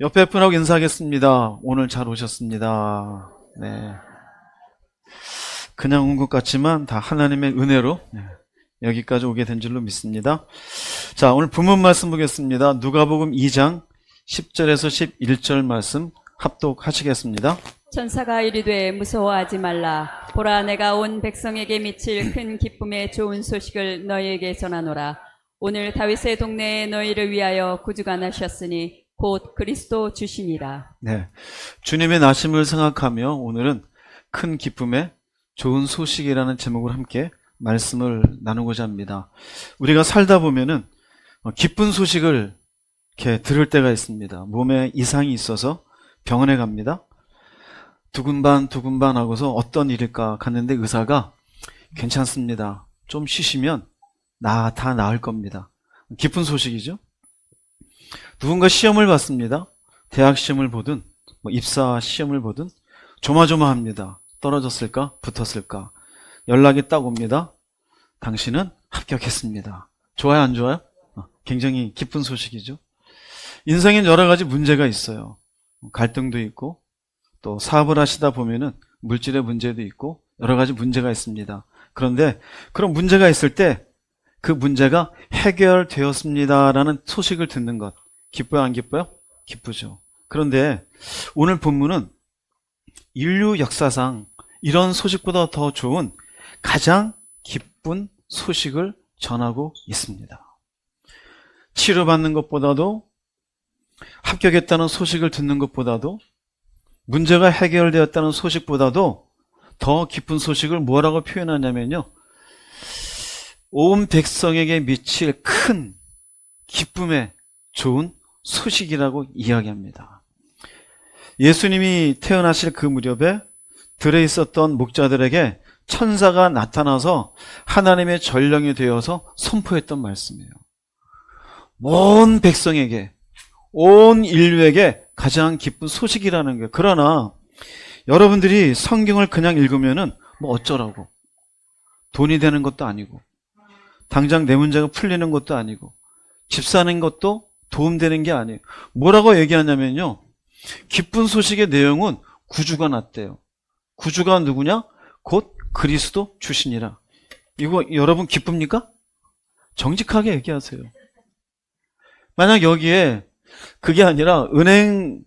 옆에 분하고 인사하겠습니다. 오늘 잘 오셨습니다. 네. 그냥 온 것 같지만 다 하나님의 은혜로 여기까지 오게 된 줄로 믿습니다. 자, 오늘 본문 말씀 보겠습니다. 누가복음 2장 10절에서 11절 말씀 합독하시겠습니다. 천사가 이르되 무서워하지 말라. 보라, 내가 온 백성에게 미칠 큰 기쁨의 좋은 소식을 너희에게 전하노라. 오늘 다윗의 동네에 너희를 위하여 구주가 나셨으니 곧 그리스도 주시니라. 네, 주님의 나심을 생각하며 오늘은 큰 기쁨의 좋은 소식이라는 제목으로 함께 말씀을 나누고자 합니다. 우리가 살다 보면은 기쁜 소식을 이렇게 들을 때가 있습니다. 몸에 이상이 있어서 병원에 갑니다. 두근반 하고서 어떤 일일까 갔는데 의사가 괜찮습니다. 좀 쉬시면 다 나을 겁니다. 기쁜 소식이죠. 누군가 시험을 봤습니다. 대학 시험을 보든 입사 시험을 보든 조마조마합니다. 떨어졌을까? 붙었을까? 연락이 딱 옵니다. 당신은 합격했습니다. 좋아요, 안 좋아요? 굉장히 기쁜 소식이죠. 인생엔 여러 가지 문제가 있어요. 갈등도 있고 또 사업을 하시다 보면은 물질의 문제도 있고 여러 가지 문제가 있습니다. 그런데 그런 문제가 있을 때 그 문제가 해결되었습니다라는 소식을 듣는 것, 기뻐요, 안 기뻐요? 기쁘죠. 그런데 오늘 본문은 인류 역사상 이런 소식보다 더 좋은 가장 기쁜 소식을 전하고 있습니다. 치료받는 것보다도, 합격했다는 소식을 듣는 것보다도, 문제가 해결되었다는 소식보다도 더 기쁜 소식을 뭐라고 표현하냐면요, 온 백성에게 미칠 큰 기쁨의 좋은 소식이라고 이야기합니다. 예수님이 태어나실 그 무렵에 들에 있었던 목자들에게 천사가 나타나서 하나님의 전령이 되어서 선포했던 말씀이에요. 온 백성에게, 온 인류에게 가장 기쁜 소식이라는 거예요. 그러나 여러분들이 성경을 그냥 읽으면은 어쩌라고, 돈이 되는 것도 아니고 당장 내 문제가 풀리는 것도 아니고 집 사는 것도 도움되는 게 아니에요. 뭐라고 얘기하냐면요, 기쁜 소식의 내용은 구주가 났대요. 구주가 누구냐? 곧 그리스도 주시니라. 이거 여러분 기쁩니까? 정직하게 얘기하세요. 만약 여기에 그게 아니라 은행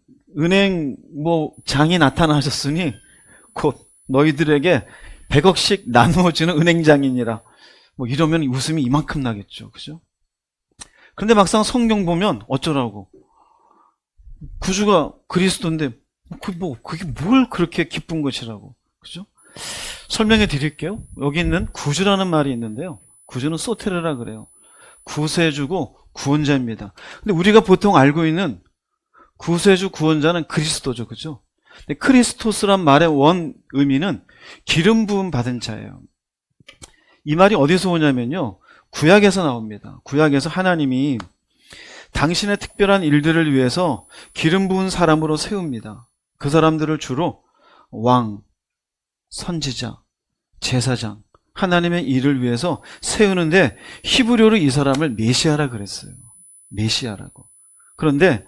장이 나타나셨으니 곧 너희들에게 100억씩 나누어지는 은행장이니라, 이러면 웃음이 이만큼 나겠죠. 그죠? 그런데 막상 성경 보면 어쩌라고, 구주가 그리스도인데 그게 뭘 그렇게 기쁜 것이라고. 그죠? 설명해 드릴게요. 여기 있는 구주라는 말이 있는데요, 구주는 소테르라 그래요. 구세주고 구원자입니다. 근데 우리가 보통 알고 있는 구세주 구원자는 그리스도죠. 그죠? 근데 크리스토스란 말의 원 의미는 기름 부음 받은 자예요. 이 말이 어디서 오냐면요, 구약에서 나옵니다. 구약에서 하나님이 당신의 특별한 일들을 위해서 기름 부은 사람으로 세웁니다. 그 사람들을 주로 왕, 선지자, 제사장, 하나님의 일을 위해서 세우는데 히브리어로 이 사람을 메시아라 그랬어요. 메시아라고. 그런데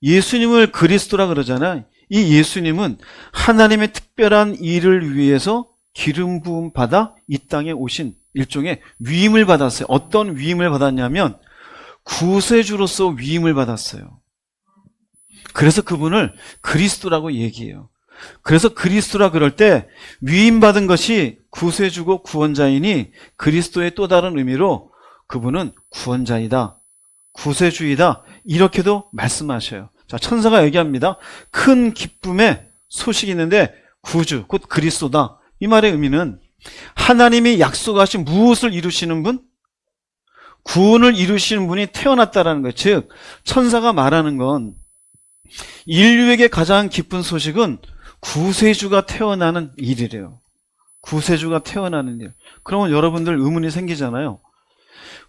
예수님을 그리스도라 그러잖아요. 이 예수님은 하나님의 특별한 일을 위해서 기름 부음 받아 이 땅에 오신 일종의 위임을 받았어요. 어떤 위임을 받았냐면 구세주로서 위임을 받았어요. 그래서 그분을 그리스도라고 얘기해요. 그래서 그리스도라 그럴 때 위임받은 것이 구세주고 구원자이니 그리스도의 또 다른 의미로 그분은 구원자이다, 구세주이다, 이렇게도 말씀하셔요. 자, 천사가 얘기합니다. 큰 기쁨의 소식이 있는데 구주, 곧 그리스도다. 이 말의 의미는 하나님이 약속하신 무엇을 이루시는 분? 구원을 이루시는 분이 태어났다라는 거예요. 즉, 천사가 말하는 건 인류에게 가장 기쁜 소식은 구세주가 태어나는 일이래요. 구세주가 태어나는 일. 그러면 여러분들 의문이 생기잖아요.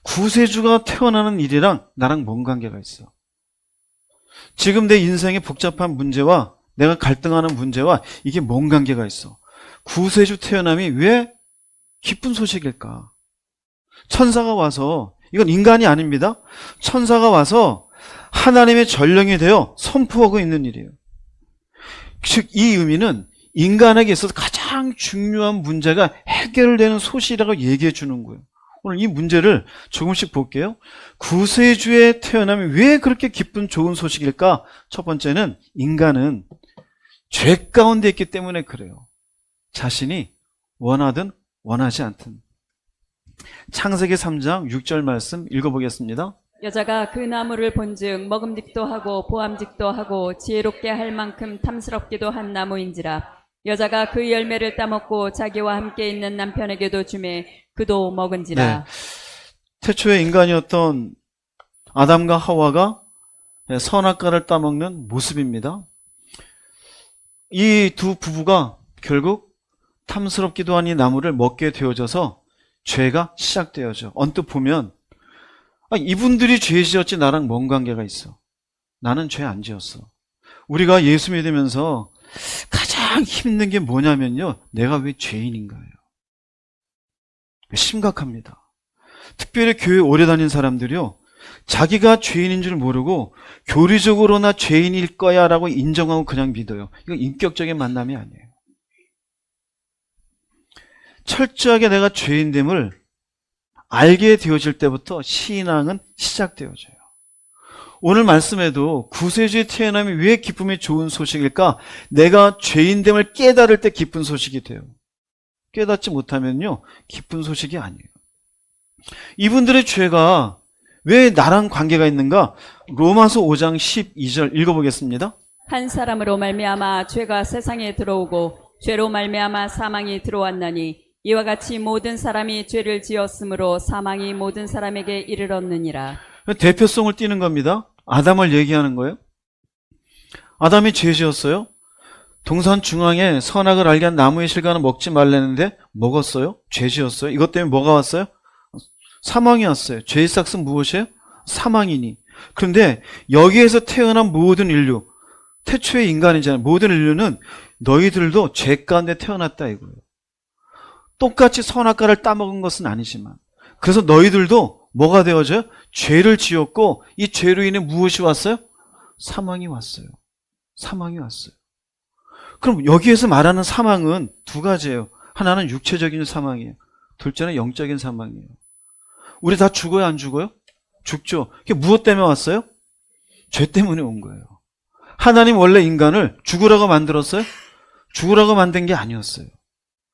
구세주가 태어나는 일이랑 나랑 뭔 관계가 있어? 지금 내 인생의 복잡한 문제와 내가 갈등하는 문제와 이게 뭔 관계가 있어? 구세주 태어남이 왜 기쁜 소식일까? 천사가 와서, 이건 인간이 아닙니다. 천사가 와서 하나님의 전령이 되어 선포하고 있는 일이에요. 즉, 이 의미는 인간에게 있어서 가장 중요한 문제가 해결되는 소식이라고 얘기해 주는 거예요. 오늘 이 문제를 조금씩 볼게요. 구세주에 태어나면 왜 그렇게 기쁜 좋은 소식일까? 첫 번째는 인간은 죄 가운데 있기 때문에 그래요. 자신이 원하든 원하지 않든. 창세기 3장 6절 말씀 읽어보겠습니다. 여자가 그 나무를 본즉 먹음직도 하고 보암직도 하고 지혜롭게 할 만큼 탐스럽기도 한 나무인지라. 여자가 그 열매를 따먹고 자기와 함께 있는 남편에게도 주매 그도 먹은지라. 네. 태초의 인간이었던 아담과 하와가 선악과를 따먹는 모습입니다. 이 두 부부가 결국 탐스럽기도 한 이 나무를 먹게 되어져서 죄가 시작되어져. 언뜻 보면 이분들이 죄 지었지 나랑 뭔 관계가 있어. 나는 죄 안 지었어. 우리가 예수 믿으면서 가장 힘든 게 뭐냐면요, 내가 왜 죄인인가요? 심각합니다. 특별히 교회 오래 다닌 사람들이요, 자기가 죄인인 줄 모르고 교리적으로 나 죄인일 거야 라고 인정하고 그냥 믿어요. 이거 인격적인 만남이 아니에요. 철저하게 내가 죄인됨을 알게 되어질 때부터 신앙은 시작되어져요. 오늘 말씀에도 구세주에 태어남이 왜 기쁨이 좋은 소식일까? 내가 죄인됨을 깨달을 때 기쁜 소식이 돼요. 깨닫지 못하면요, 기쁜 소식이 아니에요. 이분들의 죄가 왜 나랑 관계가 있는가? 로마서 5장 12절 읽어보겠습니다. 한 사람으로 말미암아 죄가 세상에 들어오고 죄로 말미암아 사망이 들어왔나니 이와 같이 모든 사람이 죄를 지었으므로 사망이 모든 사람에게 이르렀느니라. 대표성을 띠는 겁니다. 아담을 얘기하는 거예요. 아담이 죄 지었어요. 동산 중앙에 선악을 알게 한 나무의 실과는 먹지 말라는데 먹었어요. 죄 지었어요. 이것 때문에 뭐가 왔어요? 사망이 왔어요. 죄의 삭은 무엇이에요? 사망이니. 그런데 여기에서 태어난 모든 인류, 태초의 인간이잖아요. 모든 인류는 너희들도 죄 가운데 태어났다 이거예요. 똑같이 선악과를 따먹은 것은 아니지만, 그래서 너희들도 뭐가 되어져요? 죄를 지었고 이 죄로 인해 무엇이 왔어요? 사망이 왔어요. 사망이 왔어요. 그럼 여기에서 말하는 사망은 두 가지예요. 하나는 육체적인 사망이에요. 둘째는 영적인 사망이에요. 우리 다 죽어요, 안 죽어요? 죽죠. 그게 무엇 때문에 왔어요? 죄 때문에 온 거예요. 하나님 원래 인간을 죽으라고 만들었어요? 죽으라고 만든 게 아니었어요.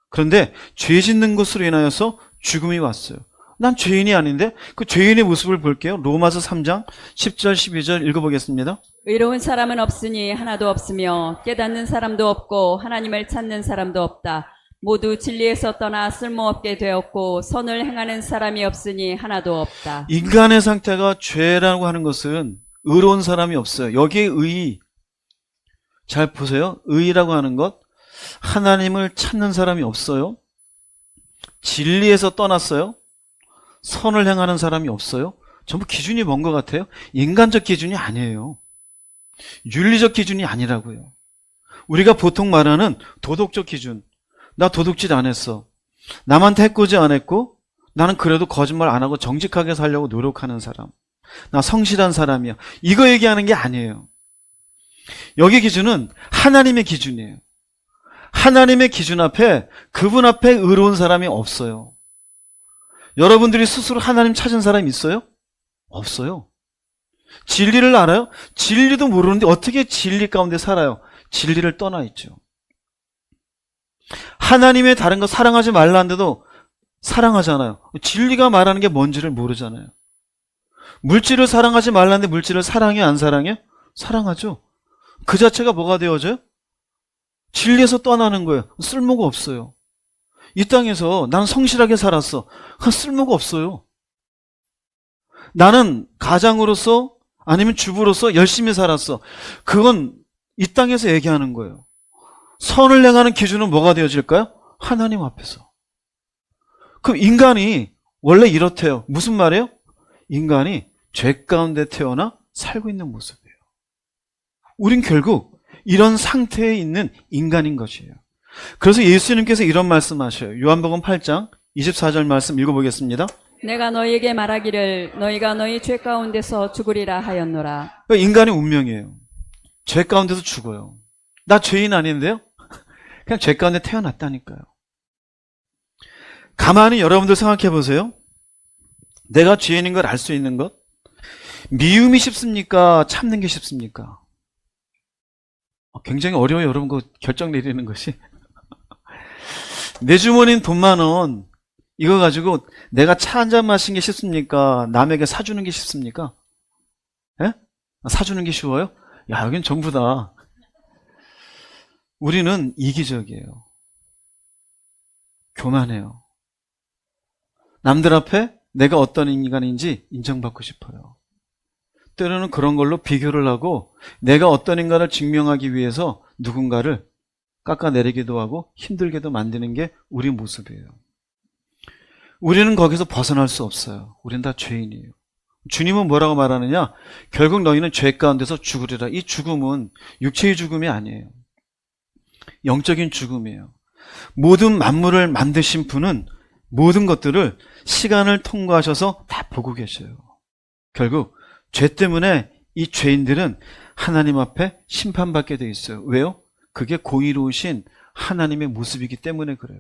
그런데 죄 짓는 것으로 인하여서 죽음이 왔어요. 난 죄인이 아닌데 그 죄인의 모습을 볼게요. 로마서 3장 10절 12절 읽어보겠습니다. 의로운 사람은 없으니 하나도 없으며 깨닫는 사람도 없고 하나님을 찾는 사람도 없다. 모두 진리에서 떠나 쓸모없게 되었고 선을 행하는 사람이 없으니 하나도 없다. 인간의 상태가 죄라고 하는 것은 의로운 사람이 없어요. 여기에 의, 잘 보세요. 의라고 하는 것, 하나님을 찾는 사람이 없어요. 진리에서 떠났어요. 선을 행하는 사람이 없어요. 전부 기준이 뭔 것 같아요? 인간적 기준이 아니에요. 윤리적 기준이 아니라고요. 우리가 보통 말하는 도덕적 기준, 나 도둑질 안 했어, 남한테 해코지 안 했고 나는 그래도 거짓말 안 하고 정직하게 살려고 노력하는 사람, 나 성실한 사람이야, 이거 얘기하는 게 아니에요. 여기 기준은 하나님의 기준이에요. 하나님의 기준 앞에, 그분 앞에 의로운 사람이 없어요. 여러분들이 스스로 하나님 찾은 사람이 있어요? 없어요. 진리를 알아요? 진리도 모르는데 어떻게 진리 가운데 살아요? 진리를 떠나 있죠. 하나님의 다른 거 사랑하지 말라는데도 사랑하잖아요. 진리가 말하는 게 뭔지를 모르잖아요. 물질을 사랑하지 말라는데 물질을 사랑해, 안 사랑해? 사랑하죠. 그 자체가 뭐가 되어져요? 진리에서 떠나는 거예요. 쓸모가 없어요. 이 땅에서 난 성실하게 살았어. 쓸모가 없어요. 나는 가장으로서 아니면 주부로서 열심히 살았어. 그건 이 땅에서 얘기하는 거예요. 선을 행하는 기준은 뭐가 되어질까요? 하나님 앞에서. 그럼 인간이 원래 이렇대요. 무슨 말이에요? 인간이 죄 가운데 태어나 살고 있는 모습이에요. 우린 결국 이런 상태에 있는 인간인 것이에요. 그래서 예수님께서 이런 말씀하셔요. 요한복음 8장 24절 말씀 읽어보겠습니다. 내가 너희에게 말하기를 너희가 너희 죄 가운데서 죽으리라 하였노라. 그러니까 인간의 운명이에요. 죄 가운데서 죽어요. 나 죄인 아닌데요? 그냥 죄 가운데 태어났다니까요. 가만히 여러분들 생각해 보세요. 내가 죄인인 걸 알 수 있는 것? 미움이 쉽습니까? 참는 게 쉽습니까? 굉장히 어려워요, 여러분. 그 결정 내리는 것이. 내 주머니는 돈 10,000원. 이거 가지고 내가 차 한 잔 마신 게 쉽습니까? 남에게 사주는 게 쉽습니까? 예? 사주는 게 쉬워요? 야, 여긴 전부 다. 우리는 이기적이에요. 교만해요. 남들 앞에 내가 어떤 인간인지 인정받고 싶어요. 때로는 그런 걸로 비교를 하고 내가 어떤 인간을 증명하기 위해서 누군가를 깎아내리기도 하고 힘들게도 만드는 게 우리 모습이에요. 우리는 거기서 벗어날 수 없어요. 우리는 다 죄인이에요. 주님은 뭐라고 말하느냐? 결국 너희는 죄 가운데서 죽으리라. 이 죽음은 육체의 죽음이 아니에요. 영적인 죽음이에요. 모든 만물을 만드신 분은 모든 것들을 시간을 통과하셔서 다 보고 계셔요. 결국 죄 때문에 이 죄인들은 하나님 앞에 심판받게 돼 있어요. 왜요? 그게 공의로우신 하나님의 모습이기 때문에 그래요.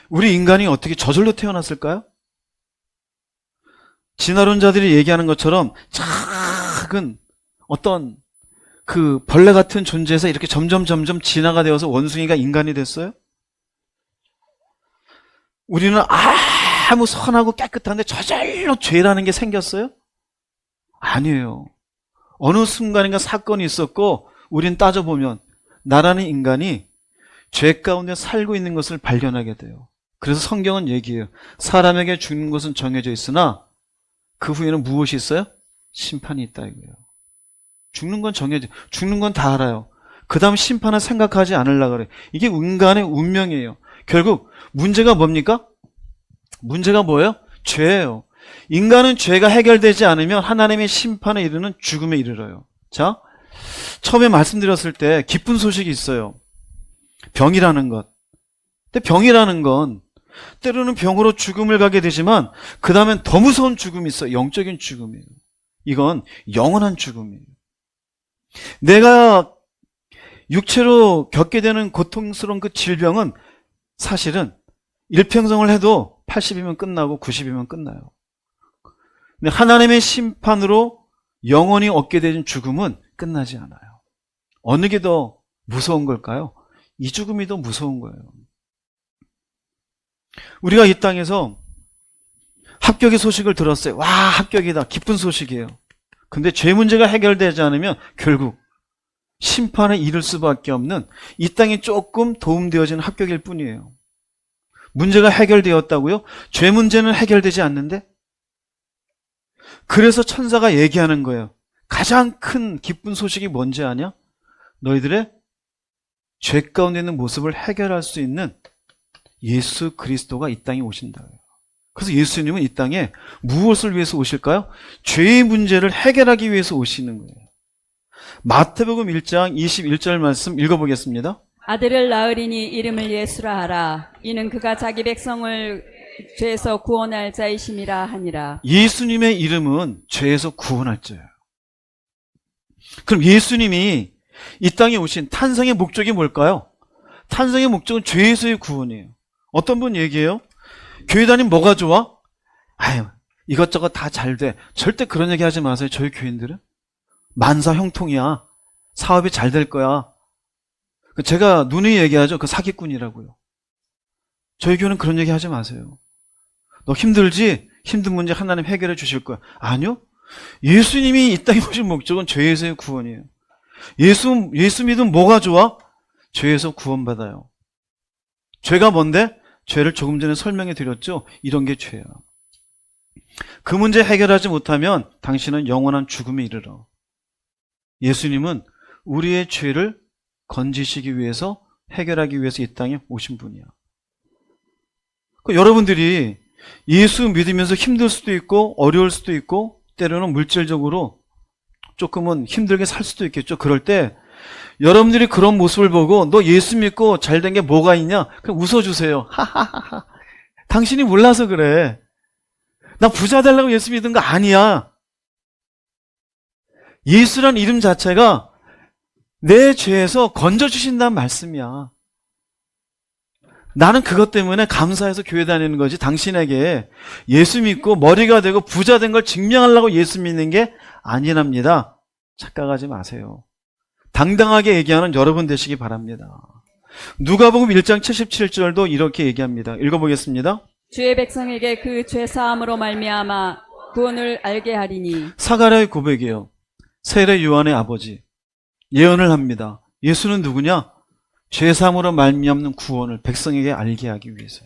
우리 인간이 어떻게 저절로 태어났을까요? 진화론자들이 얘기하는 것처럼 작은 어떤 그 벌레 같은 존재에서 이렇게 점점 진화가 되어서 원숭이가 인간이 됐어요? 우리는 아무 선하고 깨끗한데 저절로 죄라는 게 생겼어요? 아니에요. 어느 순간인가 사건이 있었고 우린 따져보면 나라는 인간이 죄 가운데 살고 있는 것을 발견하게 돼요. 그래서 성경은 얘기해요. 사람에게 죽는 것은 정해져 있으나 그 후에는 무엇이 있어요? 심판이 있다 이거예요. 죽는 건 정해져, 죽는 건 다 알아요. 그 다음 심판은 생각하지 않으려고 그래요. 이게 인간의 운명이에요. 결국 문제가 뭡니까? 문제가 뭐예요? 죄예요. 인간은 죄가 해결되지 않으면 하나님의 심판에 이르는 죽음에 이르러요. 자, 처음에 말씀드렸을 때 기쁜 소식이 있어요. 병이라는 것. 근데 병이라는 건 때로는 병으로 죽음을 가게 되지만 그 다음엔 더 무서운 죽음이 있어요. 영적인 죽음이에요. 이건 영원한 죽음이에요. 내가 육체로 겪게 되는 고통스러운 그 질병은 사실은 일평생을 해도 80이면 끝나고 90이면 끝나요. 근데 하나님의 심판으로 영원히 얻게 되는 죽음은 끝나지 않아요. 어느 게 더 무서운 걸까요? 이 죽음이 더 무서운 거예요. 우리가 이 땅에서 합격의 소식을 들었어요. 와, 합격이다. 기쁜 소식이에요. 근데 죄 문제가 해결되지 않으면 결국 심판에 이를 수밖에 없는 이 땅에 조금 도움되어지는 합격일 뿐이에요. 문제가 해결되었다고요? 죄 문제는 해결되지 않는데? 그래서 천사가 얘기하는 거예요. 가장 큰 기쁜 소식이 뭔지 아냐? 너희들의 죄 가운데 있는 모습을 해결할 수 있는 예수 그리스도가 이 땅에 오신다. 그래서 예수님은 이 땅에 무엇을 위해서 오실까요? 죄의 문제를 해결하기 위해서 오시는 거예요. 마태복음 1장 21절 말씀 읽어보겠습니다. 아들을 낳으리니 이름을 예수라 하라. 이는 그가 자기 백성을 죄에서 구원할 자이심이라 하니라. 예수님의 이름은 죄에서 구원할 자예요. 그럼 예수님이 이 땅에 오신 탄생의 목적이 뭘까요? 탄생의 목적은 죄에서의 구원이에요. 어떤 분 얘기해요? 교회 다니면 뭐가 좋아? 아유, 이것저것 다 잘 돼. 절대 그런 얘기 하지 마세요. 저희 교인들은 만사 형통이야. 사업이 잘 될 거야. 제가 누누이 얘기하죠. 그 사기꾼이라고요. 저희 교회는 그런 얘기 하지 마세요. 너 힘들지? 힘든 문제 하나님 해결해 주실 거야. 아니요. 예수님이 이 땅에 오신 목적은 죄에서의 구원이에요. 예수 믿으면 뭐가 좋아? 죄에서 구원받아요. 죄가 뭔데? 죄를 조금 전에 설명해 드렸죠. 이런 게 죄야. 그 문제 해결하지 못하면 당신은 영원한 죽음에 이르러. 예수님은 우리의 죄를 건지시기 위해서, 해결하기 위해서 이 땅에 오신 분이야. 여러분들이 예수 믿으면서 힘들 수도 있고 어려울 수도 있고 때로는 물질적으로 조금은 힘들게 살 수도 있겠죠. 그럴 때 여러분들이 그런 모습을 보고 너 예수 믿고 잘 된 게 뭐가 있냐? 그냥 웃어주세요. 하하하하. 당신이 몰라서 그래. 나 부자 되려고 예수 믿은 거 아니야. 예수란 이름 자체가 내 죄에서 건져주신다는 말씀이야. 나는 그것 때문에 감사해서 교회 다니는 거지, 당신에게 예수 믿고 머리가 되고 부자 된 걸 증명하려고 예수 믿는 게 아니랍니다. 착각하지 마세요. 당당하게 얘기하는 여러분 되시기 바랍니다. 누가복음 1장 77절도 이렇게 얘기합니다. 읽어보겠습니다. 주의 백성에게 그 죄사함으로 말미암아 구원을 알게 하리니. 사가랴의 고백이에요. 세례 요한의 아버지 예언을 합니다. 예수는 누구냐? 죄사함으로 말미암는 구원을 백성에게 알게 하기 위해서.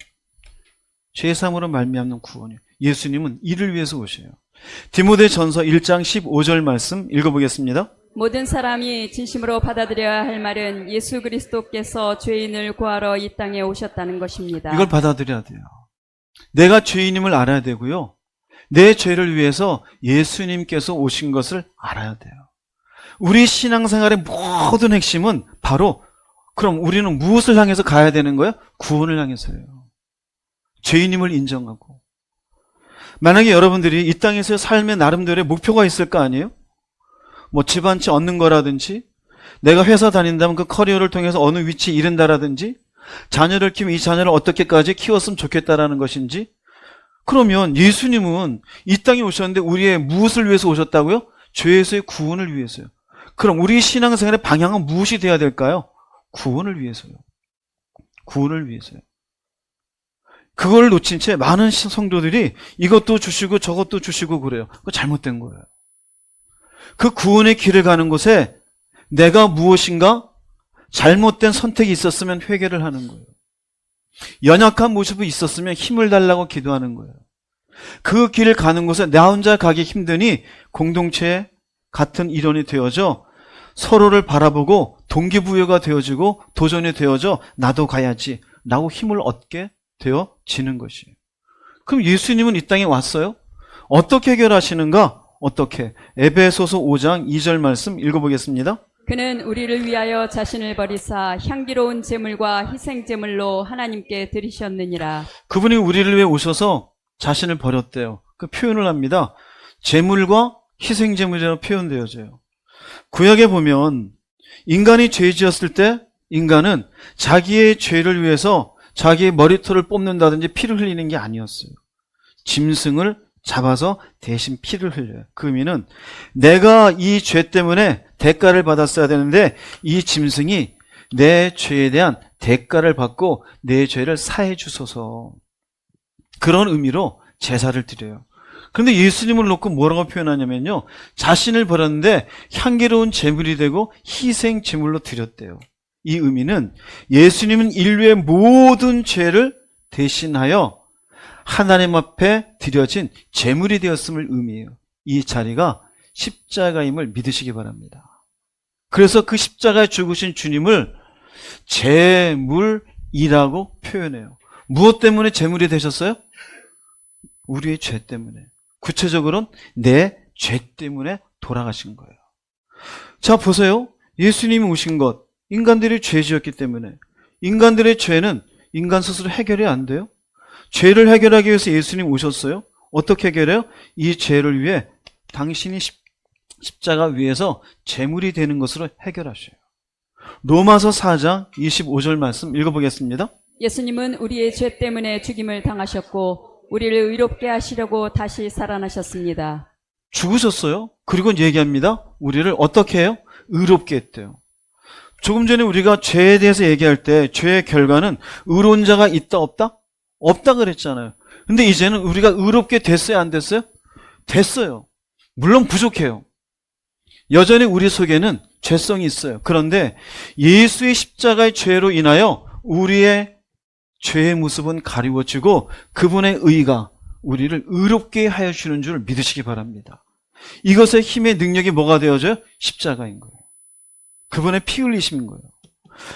죄사함으로 말미암는 구원이요. 예수님은 이를 위해서 오셔요. 디모데전서 1장 15절 말씀 읽어보겠습니다. 모든 사람이 진심으로 받아들여야 할 말은 예수 그리스도께서 죄인을 구하러 이 땅에 오셨다는 것입니다. 이걸 받아들여야 돼요. 내가 죄인임을 알아야 되고요. 내 죄를 위해서 예수님께서 오신 것을 알아야 돼요. 우리 신앙생활의 모든 핵심은 바로 그럼 우리는 무엇을 향해서 가야 되는 거예요? 구원을 향해서요. 죄인임을 인정하고. 만약에 여러분들이 이 땅에서의 삶의 나름대로의 목표가 있을 거 아니에요? 뭐 집 한 채 얻는 거라든지, 내가 회사 다닌다면 그 커리어를 통해서 어느 위치에 이른다라든지, 자녀를 키우면 이 자녀를 어떻게까지 키웠으면 좋겠다라는 것인지. 그러면 예수님은 이 땅에 오셨는데 우리의 무엇을 위해서 오셨다고요? 죄에서의 구원을 위해서요. 그럼 우리 신앙생활의 방향은 무엇이 되어야 될까요? 구원을 위해서요. 구원을 위해서요. 그걸 놓친 채 많은 성도들이 이것도 주시고 저것도 주시고 그래요. 그거 잘못된 거예요. 그 구원의 길을 가는 곳에 내가 무엇인가 잘못된 선택이 있었으면 회개를 하는 거예요. 연약한 모습이 있었으면 힘을 달라고 기도하는 거예요. 그 길을 가는 곳에 나 혼자 가기 힘드니 공동체에 같은 일원이 되어져 서로를 바라보고 동기부여가 되어지고 도전이 되어져 나도 가야지 라고 힘을 얻게 되어지는 것이에요. 그럼 예수님은 이 땅에 왔어요? 어떻게 해결하시는가? 어떻게? 에베소서 5장 2절 말씀 읽어보겠습니다. 그는 우리를 위하여 자신을 버리사 향기로운 제물과 희생제물로 하나님께 드리셨느니라. 그분이 우리를 위해 오셔서 자신을 버렸대요. 그 표현을 합니다. 제물과 희생제물이라고 표현되어져요. 구약에 보면 인간이 죄 지었을 때 인간은 자기의 죄를 위해서 자기의 머리털을 뽑는다든지 피를 흘리는 게 아니었어요. 짐승을 잡아서 대신 피를 흘려요. 그 의미는 내가 이 죄 때문에 대가를 받았어야 되는데 이 짐승이 내 죄에 대한 대가를 받고 내 죄를 사해 주소서. 그런 의미로 제사를 드려요. 그런데 예수님을 놓고 뭐라고 표현하냐면요. 자신을 버렸는데 향기로운 제물이 되고 희생 제물로 드렸대요. 이 의미는 예수님은 인류의 모든 죄를 대신하여 하나님 앞에 드려진 제물이 되었음을 의미해요. 이 자리가 십자가임을 믿으시기 바랍니다. 그래서 그 십자가에 죽으신 주님을 제물이라고 표현해요. 무엇 때문에 제물이 되셨어요? 우리의 죄 때문에. 구체적으로는 내 죄 때문에 돌아가신 거예요. 자, 보세요. 예수님이 오신 것, 인간들이 죄 지었기 때문에. 인간들의 죄는 인간 스스로 해결이 안 돼요. 죄를 해결하기 위해서 예수님 오셨어요. 어떻게 해결해요? 이 죄를 위해 당신이 십자가 위에서 제물이 되는 것으로 해결하셔요. 로마서 4장 25절 말씀 읽어보겠습니다. 예수님은 우리의 죄 때문에 죽임을 당하셨고 우리를 의롭게 하시려고 다시 살아나셨습니다. 죽으셨어요. 그리고 얘기합니다. 우리를 어떻게 해요? 의롭게 했대요. 조금 전에 우리가 죄에 대해서 얘기할 때 죄의 결과는 의로운 자가 있다 없다? 없다 그랬잖아요. 근데 이제는 우리가 의롭게 됐어요 안 됐어요? 됐어요. 물론 부족해요. 여전히 우리 속에는 죄성이 있어요. 그런데 예수의 십자가의 죄로 인하여 우리의 죄의 모습은 가리워지고 그분의 의가 우리를 의롭게 하여 주는 줄 믿으시기 바랍니다. 이것의 힘의 능력이 뭐가 되어져요? 십자가인 거예요. 그분의 피 흘리심인 거예요.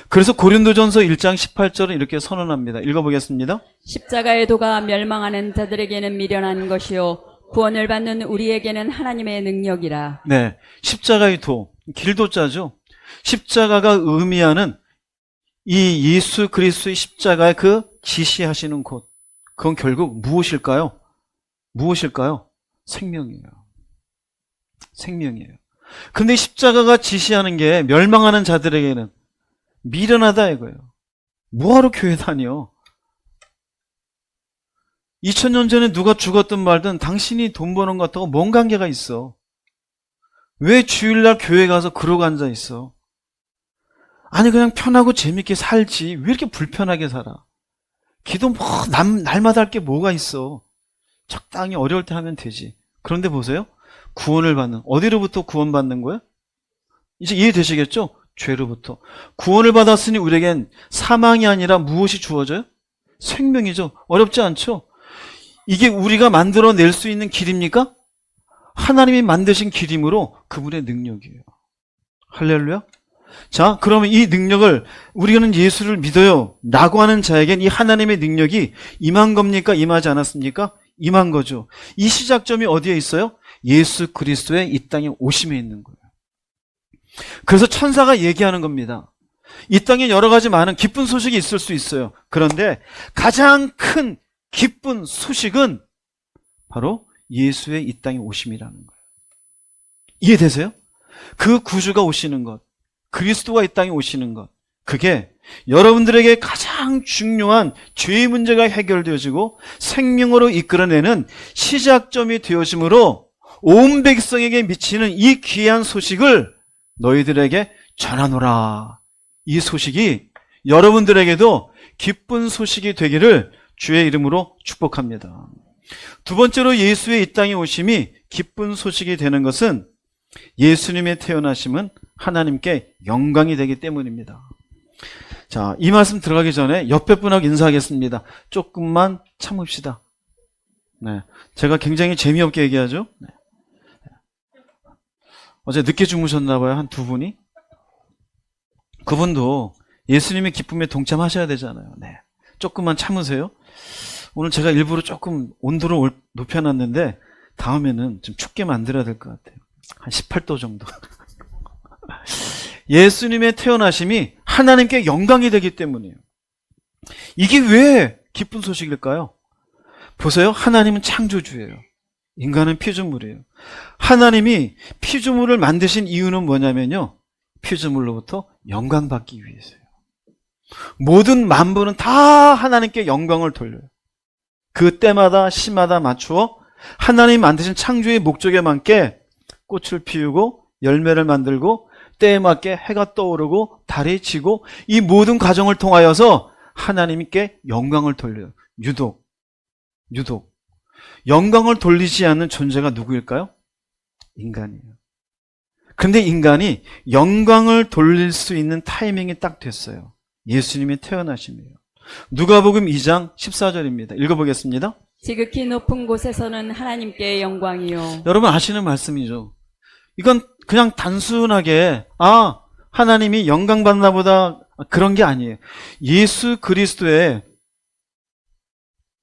그래서 고린도전서 1장 18절은 이렇게 선언합니다. 읽어보겠습니다. 십자가의 도가 멸망하는 자들에게는 미련한 것이요 구원을 받는 우리에게는 하나님의 능력이라. 네, 십자가의 도, 길도자죠. 십자가가 의미하는 이 예수 그리스도의 십자가의 그 지시하시는 곳, 그건 결국 무엇일까요? 무엇일까요? 생명이에요. 생명이에요. 근데 십자가가 지시하는 게 멸망하는 자들에게는 미련하다 이거예요. 뭐하러 교회 다녀? 2000년 전에 누가 죽었든 말든 당신이 돈 버는 것하고 뭔 관계가 있어? 왜 주일날 교회 가서 그러고 앉아 있어? 아니 그냥 편하고 재밌게 살지 왜 이렇게 불편하게 살아? 기도 뭐 날마다 할 게 뭐가 있어? 적당히 어려울 때 하면 되지. 그런데 보세요. 구원을 받는, 어디로부터 구원받는 거야? 이제 이해되시겠죠? 죄로부터. 구원을 받았으니 우리에겐 사망이 아니라 무엇이 주어져요? 생명이죠. 어렵지 않죠? 이게 우리가 만들어낼 수 있는 길입니까? 하나님이 만드신 길이므로 그분의 능력이에요. 할렐루야. 자, 그러면 이 능력을 우리는 예수를 믿어요 라고 하는 자에겐 이 하나님의 능력이 임한 겁니까? 임하지 않았습니까? 임한 거죠. 이 시작점이 어디에 있어요? 예수 그리스도의 이 땅에 오심에 있는 거예요. 그래서 천사가 얘기하는 겁니다. 이 땅에 여러 가지 많은 기쁜 소식이 있을 수 있어요. 그런데 가장 큰 기쁜 소식은 바로 예수의 이 땅에 오심이라는 거예요. 이해되세요? 그 구주가 오시는 것, 그리스도가 이 땅에 오시는 것, 그게 여러분들에게 가장 중요한 죄의 문제가 해결되어지고 생명으로 이끌어내는 시작점이 되어지므로 온 백성에게 미치는 이 귀한 소식을 너희들에게 전하노라. 이 소식이 여러분들에게도 기쁜 소식이 되기를 주의 이름으로 축복합니다. 두 번째로 예수의 이 땅에 오심이 기쁜 소식이 되는 것은 예수님의 태어나심은 하나님께 영광이 되기 때문입니다. 자, 이 말씀 들어가기 전에 옆에 분하고 인사하겠습니다. 조금만 참읍시다. 네, 제가 굉장히 재미없게 얘기하죠. 네. 어제 늦게 주무셨나 봐요. 한 두 분이. 그분도 예수님의 기쁨에 동참하셔야 되잖아요. 네, 조금만 참으세요. 오늘 제가 일부러 조금 온도를 높여놨는데 다음에는 좀 춥게 만들어야 될 것 같아요. 한 18도 정도. 예수님의 태어나심이 하나님께 영광이 되기 때문이에요. 이게 왜 기쁜 소식일까요? 보세요. 하나님은 창조주예요. 인간은 피조물이에요. 하나님이 피조물을 만드신 이유는 뭐냐면요, 피조물로부터 영광받기 위해서요. 모든 만물은 다 하나님께 영광을 돌려요. 그 때마다 시마다 맞추어 하나님 만드신 창조의 목적에 맞게 꽃을 피우고 열매를 만들고 때에 맞게 해가 떠오르고 달이 지고 이 모든 과정을 통하여서 하나님께 영광을 돌려요. 유독 영광을 돌리지 않는 존재가 누구일까요? 인간이에요. 근데 인간이 영광을 돌릴 수 있는 타이밍이 딱 됐어요. 예수님이 태어나심이에요. 누가복음 2장 14절입니다. 읽어보겠습니다. 지극히 높은 곳에서는 하나님께 영광이요. 여러분 아시는 말씀이죠. 이건 그냥 단순하게 하나님이 영광 받나 보다 그런 게 아니에요. 예수 그리스도의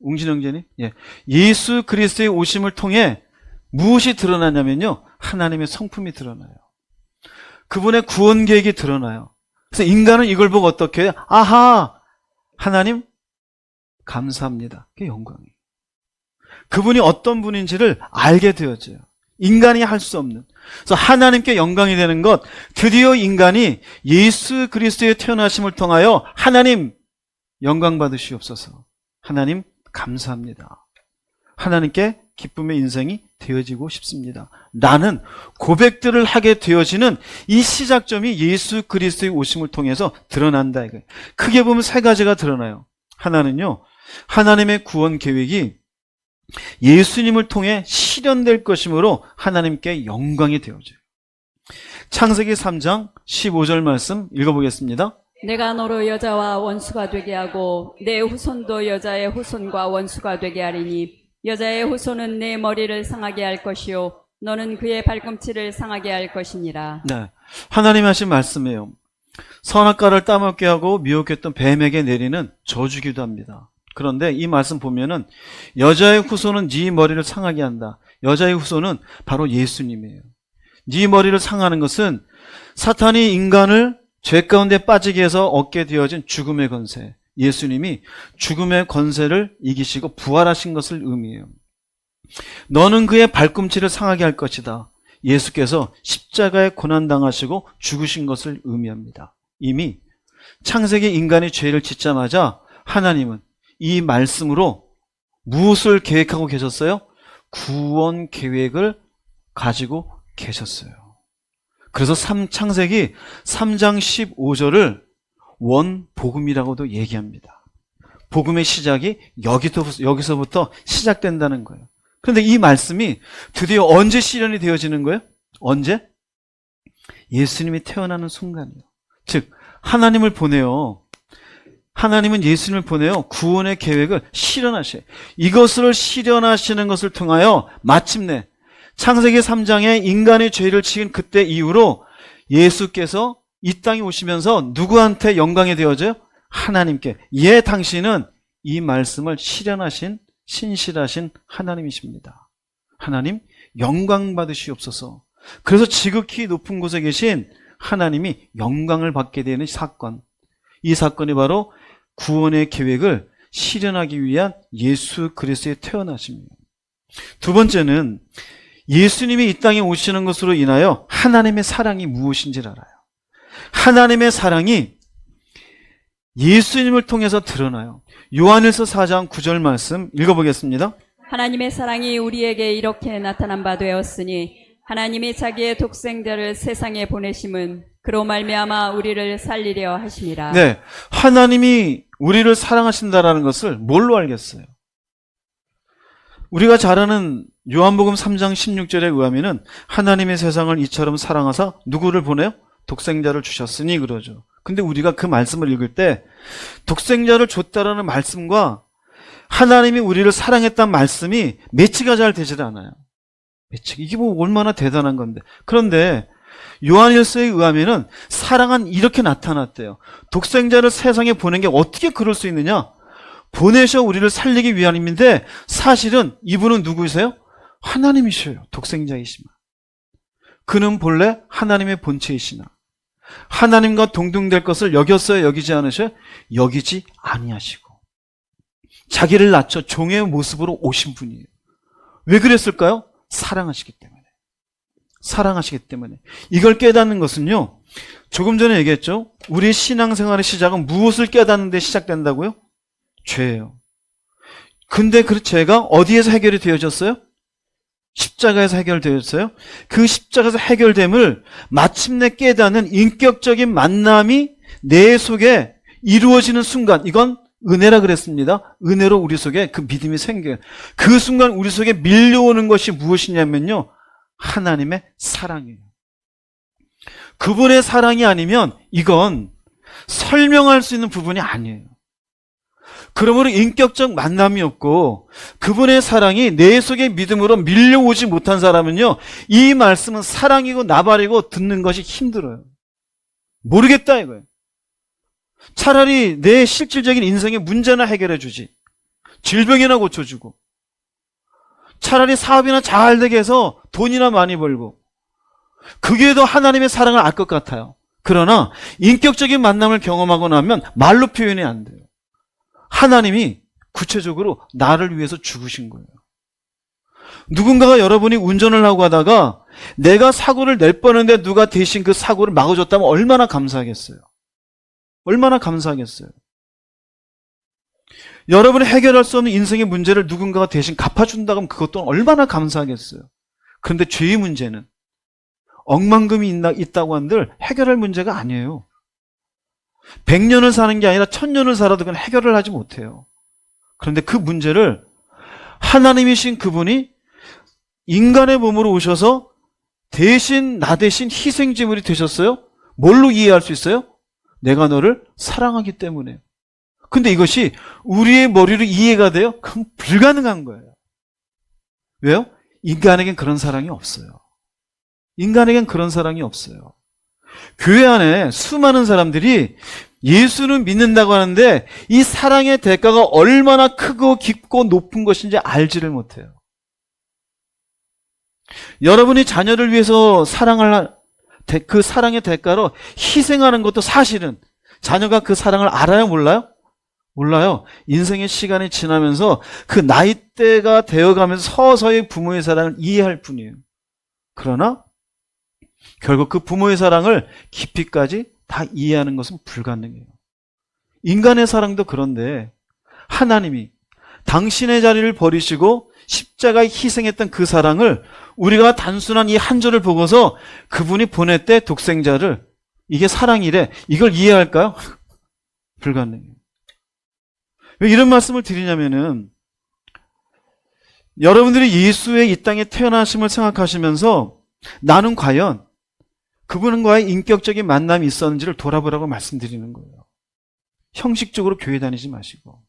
웅진영재님, 예수 그리스도의 오심을 통해 무엇이 드러나냐면요, 하나님의 성품이 드러나요. 그분의 구원 계획이 드러나요. 그래서 인간은 이걸 보고 어떻게 해요? 아하, 하나님 감사합니다. 그게 영광이에요. 그분이 어떤 분인지를 알게 되어져요. 인간이 할 수 없는. 그래서 하나님께 영광이 되는 것, 드디어 인간이 예수 그리스도의 태어나심을 통하여 하나님 영광 받으시옵소서. 하나님 감사합니다. 하나님께 기쁨의 인생이 되어지고 싶습니다. 나는 고백들을 하게 되어지는 이 시작점이 예수 그리스도의 오심을 통해서 드러난다 이거예요. 크게 보면 세 가지가 드러나요. 하나는요, 하나님의 구원 계획이 예수님을 통해 실현될 것이므로 하나님께 영광이 되어져요. 창세기 3장 15절 말씀 읽어보겠습니다. 내가 너로 여자와 원수가 되게 하고 내 후손도 여자의 후손과 원수가 되게 하리니 여자의 후손은 내 머리를 상하게 할 것이요 너는 그의 발꿈치를 상하게 할 것이니라. 네, 하나님이 하신 말씀이에요. 선악과를 따먹게 하고 미혹했던 뱀에게 내리는 저주기도 합니다. 그런데 이 말씀 보면은 여자의 후손은 네 머리를 상하게 한다. 여자의 후손은 바로 예수님이에요. 네 머리를 상하는 것은 사탄이 인간을 죄 가운데 빠지게 해서 얻게 되어진 죽음의 권세, 예수님이 죽음의 권세를 이기시고 부활하신 것을 의미해요. 너는 그의 발꿈치를 상하게 할 것이다. 예수께서 십자가에 고난당하시고 죽으신 것을 의미합니다. 이미 창세기 인간이 죄를 짓자마자 하나님은 이 말씀으로 무엇을 계획하고 계셨어요? 구원 계획을 가지고 계셨어요. 그래서 창세기 3장 15절을 원복음이라고도 얘기합니다. 복음의 시작이 여기서부터 시작된다는 거예요. 그런데 이 말씀이 드디어 언제 실현이 되어지는 거예요? 언제? 예수님이 태어나는 순간이요. 즉 하나님을 보내요. 하나님은 예수님을 보내요. 구원의 계획을 실현하셔요. 이것을 실현하시는 것을 통하여 마침내 창세기 3장에 인간의 죄를 지은 그때 이후로 예수께서 이 땅에 오시면서 누구한테 영광이 되어져요? 하나님께. 예, 당신은 이 말씀을 실현하신 신실하신 하나님이십니다. 하나님 영광 받으시옵소서. 그래서 지극히 높은 곳에 계신 하나님이 영광을 받게 되는 사건, 이 사건이 바로 구원의 계획을 실현하기 위한 예수 그리스도의 태어나심입니다. 두 번째는 예수님이 이 땅에 오시는 것으로 인하여 하나님의 사랑이 무엇인지를 알아요. 하나님의 사랑이 예수님을 통해서 드러나요. 요한일서 4장 9절 말씀 읽어보겠습니다. 하나님의 사랑이 우리에게 이렇게 나타난 바 되었으니 하나님이 자기의 독생자를 세상에 보내심은 그로 말미암아 우리를 살리려 하심이라. 네, 하나님이 우리를 사랑하신다라는 것을 뭘로 알겠어요? 우리가 잘 아는 요한복음 3장 16절에 의하면은 하나님의 세상을 이처럼 사랑하사 누구를 보내요? 독생자를 주셨으니 그러죠. 근데 우리가 그 말씀을 읽을 때 독생자를 줬다라는 말씀과 하나님이 우리를 사랑했다는 말씀이 매치가 잘 되질 않아요. 매치. 이게 뭐 얼마나 대단한 건데. 그런데 요한일서에 의하면은 사랑은 이렇게 나타났대요. 독생자를 세상에 보낸 게 어떻게 그럴 수 있느냐? 보내셔 우리를 살리기 위함인데 사실은 이분은 누구이세요? 하나님이셔요. 독생자이시마. 그는 본래 하나님의 본체이시나 하나님과 동등될 것을 여겼어요? 여기지 않으셔요? 여기지 아니하시고 자기를 낮춰 종의 모습으로 오신 분이에요. 왜 그랬을까요? 사랑하시기 때문에. 사랑하시기 때문에. 이걸 깨닫는 것은요, 조금 전에 얘기했죠. 우리 신앙생활의 시작은 무엇을 깨닫는 데 시작된다고요? 죄예요. 근데 그 죄가 어디에서 해결이 되어졌어요? 십자가에서 해결되었어요. 그 십자가에서 해결됨을 마침내 깨닫는 인격적인 만남이 내 속에 이루어지는 순간, 이건 은혜라 그랬습니다. 은혜로 우리 속에 그 믿음이 생겨요. 그 순간 우리 속에 밀려오는 것이 무엇이냐면요, 하나님의 사랑이에요. 그분의 사랑이 아니면 이건 설명할 수 있는 부분이 아니에요. 그러므로 인격적 만남이 없고 그분의 사랑이 내 속의 믿음으로 밀려오지 못한 사람은요, 이 말씀은 사랑이고 나발이고 듣는 것이 힘들어요. 모르겠다 이거예요. 차라리 내 실질적인 인생의 문제나 해결해 주지, 질병이나 고쳐주고, 차라리 사업이나 잘 되게 해서 돈이나 많이 벌고, 그게 더 하나님의 사랑을 알 것 같아요. 그러나 인격적인 만남을 경험하고 나면 말로 표현이 안 돼요. 하나님이 구체적으로 나를 위해서 죽으신 거예요. 누군가가 여러분이 운전을 하고 가다가 내가 사고를 낼 뻔했는데 누가 대신 그 사고를 막아줬다면 얼마나 감사하겠어요. 얼마나 감사하겠어요. 여러분이 해결할 수 없는 인생의 문제를 누군가가 대신 갚아준다고 하면 그것 또한 얼마나 감사하겠어요. 그런데 죄의 문제는 억만금이 있다고 한들 해결할 문제가 아니에요. 100년을 사는 게 아니라 1000년을 살아도 그건 해결을 하지 못해요. 그런데 그 문제를 하나님이신 그분이 인간의 몸으로 오셔서 대신 나 대신 희생제물이 되셨어요? 뭘로 이해할 수 있어요? 내가 너를 사랑하기 때문에. 근데 이것이 우리의 머리로 이해가 돼요? 그건 불가능한 거예요. 왜요? 인간에겐 그런 사랑이 없어요. 인간에겐 그런 사랑이 없어요. 교회 안에 수많은 사람들이 예수는 믿는다고 하는데 이 사랑의 대가가 얼마나 크고 깊고 높은 것인지 알지를 못해요. 여러분이 자녀를 위해서 그 사랑의 대가로 희생하는 것도 사실은 자녀가 그 사랑을 알아요? 몰라요? 몰라요. 인생의 시간이 지나면서 그 나이대가 되어가면서 서서히 부모의 사랑을 이해할 뿐이에요. 그러나 결국 그 부모의 사랑을 깊이까지 다 이해하는 것은 불가능해요. 인간의 사랑도 그런데 하나님이 당신의 자리를 버리시고 십자가에 희생했던 그 사랑을 우리가 단순한 이 한 절을 보고서 그분이 보냈대 독생자를 이게 사랑이래. 이걸 이해할까요? 불가능해요. 왜 이런 말씀을 드리냐면은 여러분들이 예수의 이 땅에 태어나심을 생각하시면서 나는 과연 그분과의 인격적인 만남이 있었는지를 돌아보라고 말씀드리는 거예요. 형식적으로 교회 다니지 마시고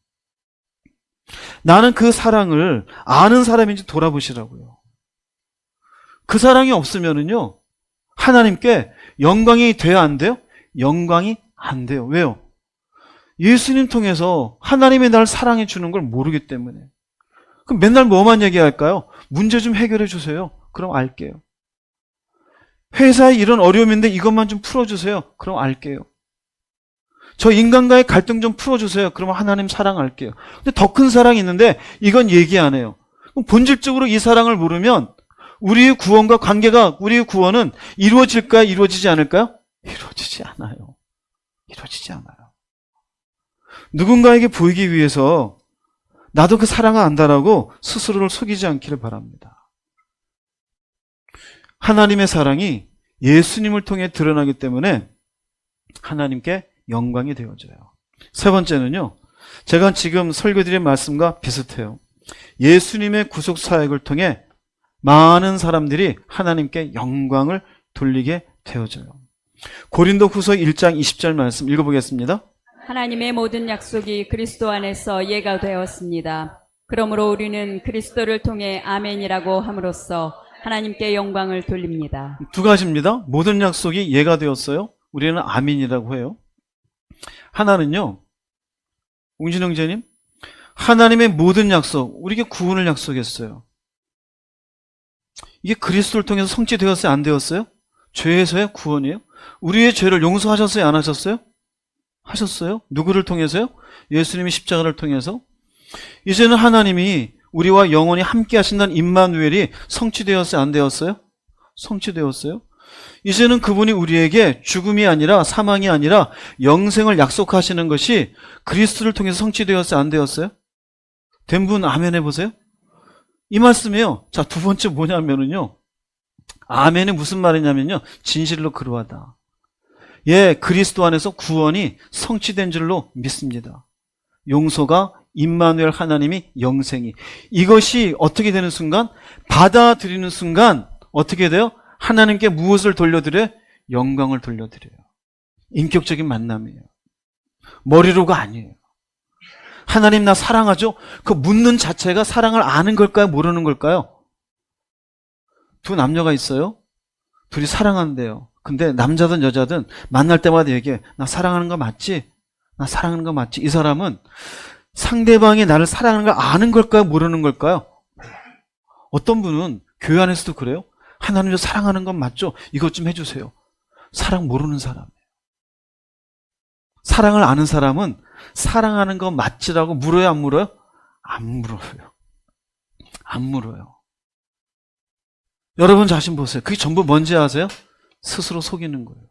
나는 그 사랑을 아는 사람인지 돌아보시라고요. 그 사랑이 없으면은요 하나님께 영광이 돼야 안 돼요? 영광이 안 돼요. 왜요? 예수님 통해서 하나님이 날 사랑해 주는 걸 모르기 때문에. 그럼 맨날 뭐만 얘기할까요? 문제 좀 해결해 주세요. 그럼 알게요. 회사에 이런 어려움인데 이것만 좀 풀어주세요. 그럼 알게요. 저 인간과의 갈등 좀 풀어주세요. 그러면 하나님 사랑 알게요. 근데 더 큰 사랑이 있는데 이건 얘기 안 해요. 그럼 본질적으로 이 사랑을 모르면 우리의 구원과 관계가, 우리의 구원은 이루어질까요? 이루어지지 않을까요? 이루어지지 않아요. 이루어지지 않아요. 누군가에게 보이기 위해서 나도 그 사랑을 안다라고 스스로를 속이지 않기를 바랍니다. 하나님의 사랑이 예수님을 통해 드러나기 때문에 하나님께 영광이 되어져요. 세 번째는요, 제가 지금 설교드린 말씀과 비슷해요. 예수님의 구속 사역을 통해 많은 사람들이 하나님께 영광을 돌리게 되어져요. 고린도후서 1장 20절 말씀 읽어보겠습니다. 하나님의 모든 약속이 그리스도 안에서 예가 되었습니다. 그러므로 우리는 그리스도를 통해 아멘이라고 함으로써 하나님께 영광을 돌립니다. 두 가지입니다. 모든 약속이 예가 되었어요. 우리는 아멘이라고 해요. 하나는요, 웅진 형제님, 하나님의 모든 약속, 우리에게 구원을 약속했어요. 이게 그리스도를 통해서 성취되었어요? 안 되었어요? 죄에서의 구원이에요? 우리의 죄를 용서하셨어요? 안 하셨어요? 하셨어요? 누구를 통해서요? 예수님이 십자가를 통해서. 이제는 하나님이 우리와 영원히 함께 하신다는 임마누엘이 성취되었어요? 안 되었어요? 성취되었어요? 이제는 그분이 우리에게 죽음이 아니라 사망이 아니라 영생을 약속하시는 것이 그리스도를 통해서 성취되었어요? 안 되었어요? 된 분 아멘 해보세요. 이 말씀이에요. 자, 두 번째 뭐냐면은요, 아멘이 무슨 말이냐면요, 진실로 그러하다. 예, 그리스도 안에서 구원이 성취된 줄로 믿습니다. 용서가 임마누엘 하나님이 영생이. 이것이 어떻게 되는 순간? 받아들이는 순간 어떻게 돼요? 하나님께 무엇을 돌려드려요? 영광을 돌려드려요. 인격적인 만남이에요. 머리로가 아니에요. 하나님 나 사랑하죠? 그 묻는 자체가 사랑을 아는 걸까요? 모르는 걸까요? 두 남녀가 있어요. 둘이 사랑한대요. 근데 남자든 여자든 만날 때마다 얘기해. 나 사랑하는 거 맞지? 나 사랑하는 거 맞지? 이 사람은 상대방이 나를 사랑하는 걸 아는 걸까요? 모르는 걸까요? 어떤 분은 교회 안에서도 그래요. 하나님 저 사랑하는 건 맞죠? 이것 좀 해주세요. 사랑 모르는 사람이에요. 사랑을 아는 사람은 사랑하는 건 맞지라고 물어요? 안 물어요? 안 물어요. 안 물어요. 여러분 자신 보세요. 그게 전부 뭔지 아세요? 스스로 속이는 거예요.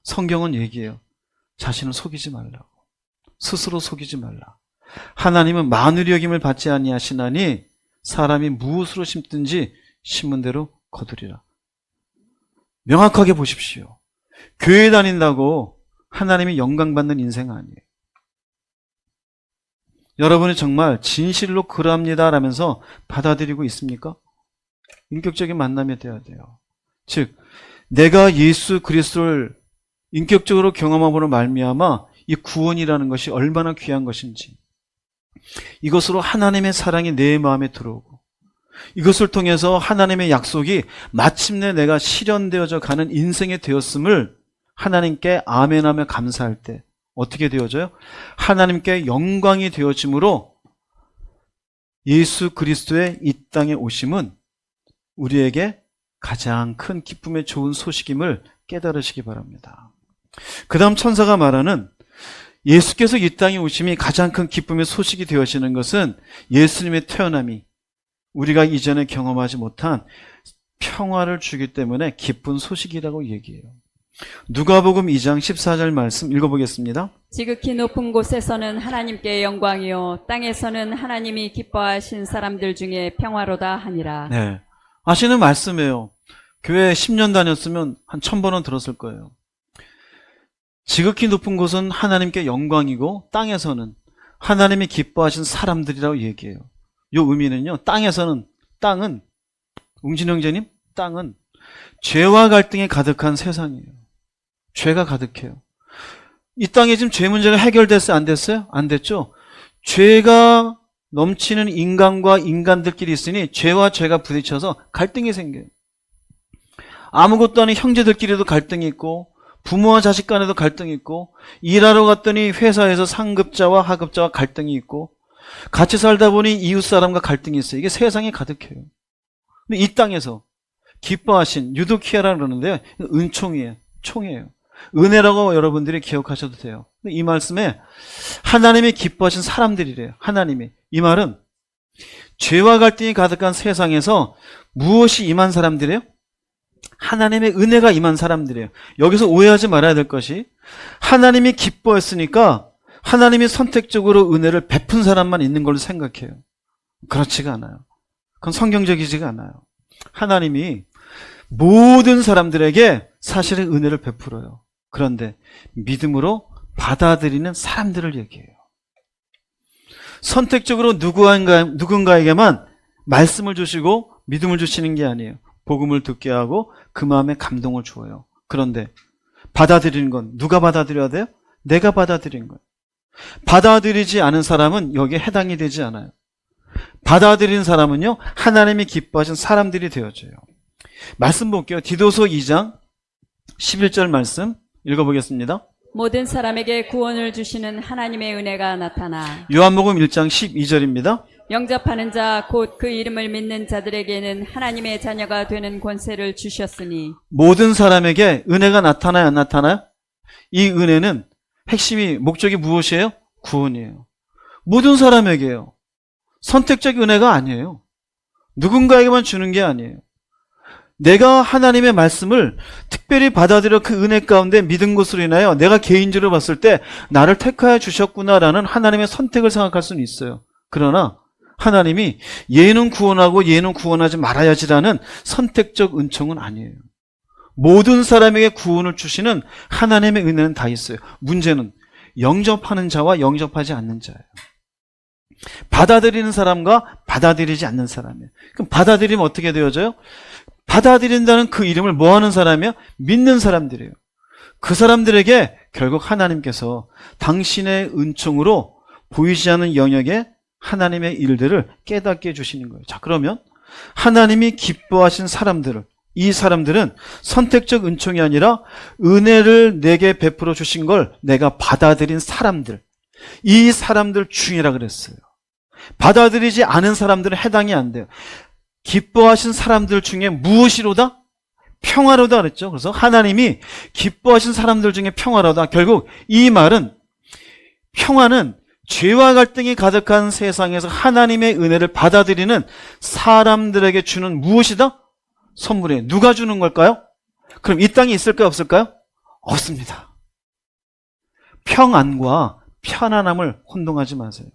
성경은 얘기해요. 자신을 속이지 말라고. 스스로 속이지 말라. 하나님은 만유리 여김을 받지 아니하시나니 사람이 무엇으로 심든지 심은 대로 거두리라. 명확하게 보십시오. 교회 다닌다고 하나님이 영광 받는 인생 아니에요. 여러분이 정말 진실로 그러합니다 라면서 받아들이고 있습니까? 인격적인 만남이 돼야 돼요. 즉 내가 예수 그리스도를 인격적으로 경험함으로 말미암아 이 구원이라는 것이 얼마나 귀한 것인지, 이것으로 하나님의 사랑이 내 마음에 들어오고 이것을 통해서 하나님의 약속이 마침내 내가 실현되어져 가는 인생이 되었음을 하나님께 아멘하며 감사할 때 어떻게 되어져요? 하나님께 영광이 되어짐으로 예수 그리스도의 이 땅에 오심은 우리에게 가장 큰 기쁨의 좋은 소식임을 깨달으시기 바랍니다. 그 다음 천사가 말하는 예수께서 이 땅에 오심이 가장 큰 기쁨의 소식이 되어지는 것은 예수님의 태어남이 우리가 이전에 경험하지 못한 평화를 주기 때문에 기쁜 소식이라고 얘기해요. 누가복음 2장 14절 말씀 읽어보겠습니다. 지극히 높은 곳에서는 하나님께 영광이요 땅에서는 하나님이 기뻐하신 사람들 중에 평화로다 하니라. 네, 아시는 말씀이에요. 교회 10년 다녔으면 한 1000번은 들었을 거예요. 지극히 높은 곳은 하나님께 영광이고 땅에서는 하나님이 기뻐하신 사람들이라고 얘기해요. 이 의미는요, 땅은 웅진 형제님, 땅은 죄와 갈등이 가득한 세상이에요. 죄가 가득해요. 이 땅에 지금 죄 문제가 해결됐어요? 안 됐어요? 안 됐죠? 죄가 넘치는 인간과 인간들끼리 있으니 죄와 죄가 부딪혀서 갈등이 생겨요. 아무것도 아닌 형제들끼리도 갈등이 있고 부모와 자식 간에도 갈등이 있고 일하러 갔더니 회사에서 상급자와 하급자와 갈등이 있고 같이 살다 보니 이웃 사람과 갈등이 있어요. 이게 세상에 가득해요. 근데 이 땅에서 기뻐하신 유도키아라 그러는데요. 은총이에요. 총이에요. 은혜라고 여러분들이 기억하셔도 돼요. 이 말씀에 하나님이 기뻐하신 사람들이래요. 하나님이. 이 말은 죄와 갈등이 가득한 세상에서 무엇이 임한 사람들이에요? 하나님의 은혜가 임한 사람들이에요. 여기서 오해하지 말아야 될 것이 하나님이 기뻐했으니까 하나님이 선택적으로 은혜를 베푼 사람만 있는 걸로 생각해요. 그렇지가 않아요. 그건 성경적이지가 않아요. 하나님이 모든 사람들에게 사실은 은혜를 베풀어요. 그런데 믿음으로 받아들이는 사람들을 얘기해요. 선택적으로 누군가에게만 말씀을 주시고 믿음을 주시는 게 아니에요. 복음을 듣게 하고 그 마음에 감동을 주어요. 그런데 받아들이는 건 누가 받아들여야 돼요? 내가 받아들인 거예요. 받아들이지 않은 사람은 여기에 해당이 되지 않아요. 받아들인 사람은요, 하나님이 기뻐하신 사람들이 되어져요. 말씀 볼게요. 디도서 2장 11절 말씀 읽어보겠습니다. 모든 사람에게 구원을 주시는 하나님의 은혜가 나타나 요한복음 1장 12절입니다. 영접하는 자 곧 그 이름을 믿는 자들에게는 하나님의 자녀가 되는 권세를 주셨으니. 모든 사람에게 은혜가 나타나요, 안 나타나요? 이 은혜는 핵심이 목적이 무엇이에요? 구원이에요. 모든 사람에게요. 선택적 은혜가 아니에요. 누군가에게만 주는 게 아니에요. 내가 하나님의 말씀을 특별히 받아들여 그 은혜 가운데 믿은 것으로 인하여 내가 개인적으로 봤을 때 나를 택하여 주셨구나라는 하나님의 선택을 생각할 수는 있어요. 그러나 하나님이 얘는 구원하고 얘는 구원하지 말아야지라는 선택적 은총은 아니에요. 모든 사람에게 구원을 주시는 하나님의 은혜는 다 있어요. 문제는 영접하는 자와 영접하지 않는 자예요. 받아들이는 사람과 받아들이지 않는 사람이에요. 그럼 받아들이면 어떻게 되어져요? 받아들인다는 그 이름을 뭐하는 사람이에요? 믿는 사람들이에요. 그 사람들에게 결국 하나님께서 당신의 은총으로 보이지 않는 영역에 하나님의 일들을 깨닫게 해주시는 거예요. 자, 그러면 하나님이 기뻐하신 사람들을, 이 사람들은 선택적 은총이 아니라 은혜를 내게 베풀어 주신 걸 내가 받아들인 사람들, 이 사람들 중이라 그랬어요. 받아들이지 않은 사람들은 해당이 안 돼요. 기뻐하신 사람들 중에 무엇이로다? 평화로다 그랬죠. 그래서 하나님이 기뻐하신 사람들 중에 평화로다. 결국 이 말은 평화는 죄와 갈등이 가득한 세상에서 하나님의 은혜를 받아들이는 사람들에게 주는 무엇이다? 선물이에요. 누가 주는 걸까요? 그럼 이 땅에 있을까요? 없을까요? 없습니다. 평안과 편안함을 혼동하지 마세요.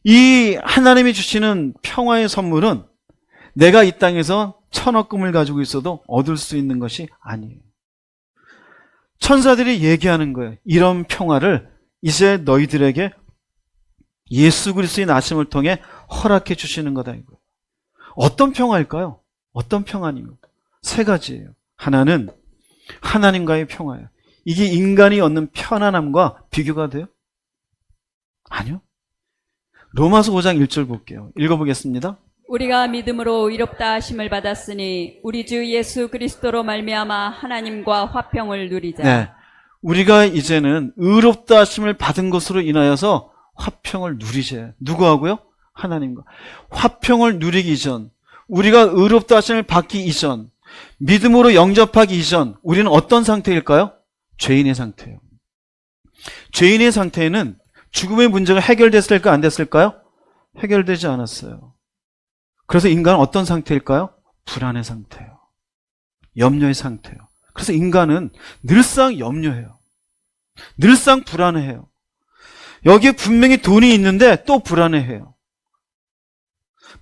이 하나님이 주시는 평화의 선물은 내가 이 땅에서 천억금을 가지고 있어도 얻을 수 있는 것이 아니에요. 천사들이 얘기하는 거예요. 이런 평화를 이제 너희들에게 예수 그리스도의 나심을 통해 허락해 주시는 거다 이거예요. 어떤 평화일까요? 어떤 평안입니까? 세 가지예요. 하나는 하나님과의 평화예요. 이게 인간이 얻는 편안함과 비교가 돼요? 아니요. 로마서 5장 1절 볼게요. 읽어보겠습니다. 우리가 믿음으로 의롭다 하심을 받았으니 우리 주 예수 그리스도로 말미암아 하나님과 화평을 누리자. 네, 우리가 이제는 의롭다 하심을 받은 것으로 인하여서 화평을 누리자. 누구하고요? 하나님과. 화평을 누리기 이전, 우리가 의롭다 하심을 받기 이전, 믿음으로 영접하기 이전 우리는 어떤 상태일까요? 죄인의 상태예요. 죄인의 상태에는 죽음의 문제가 해결됐을까 안 됐을까요? 해결되지 않았어요. 그래서 인간은 어떤 상태일까요? 불안의 상태예요. 염려의 상태예요. 그래서 인간은 늘상 염려해요. 늘상 불안해해요. 여기에 분명히 돈이 있는데 또 불안해해요.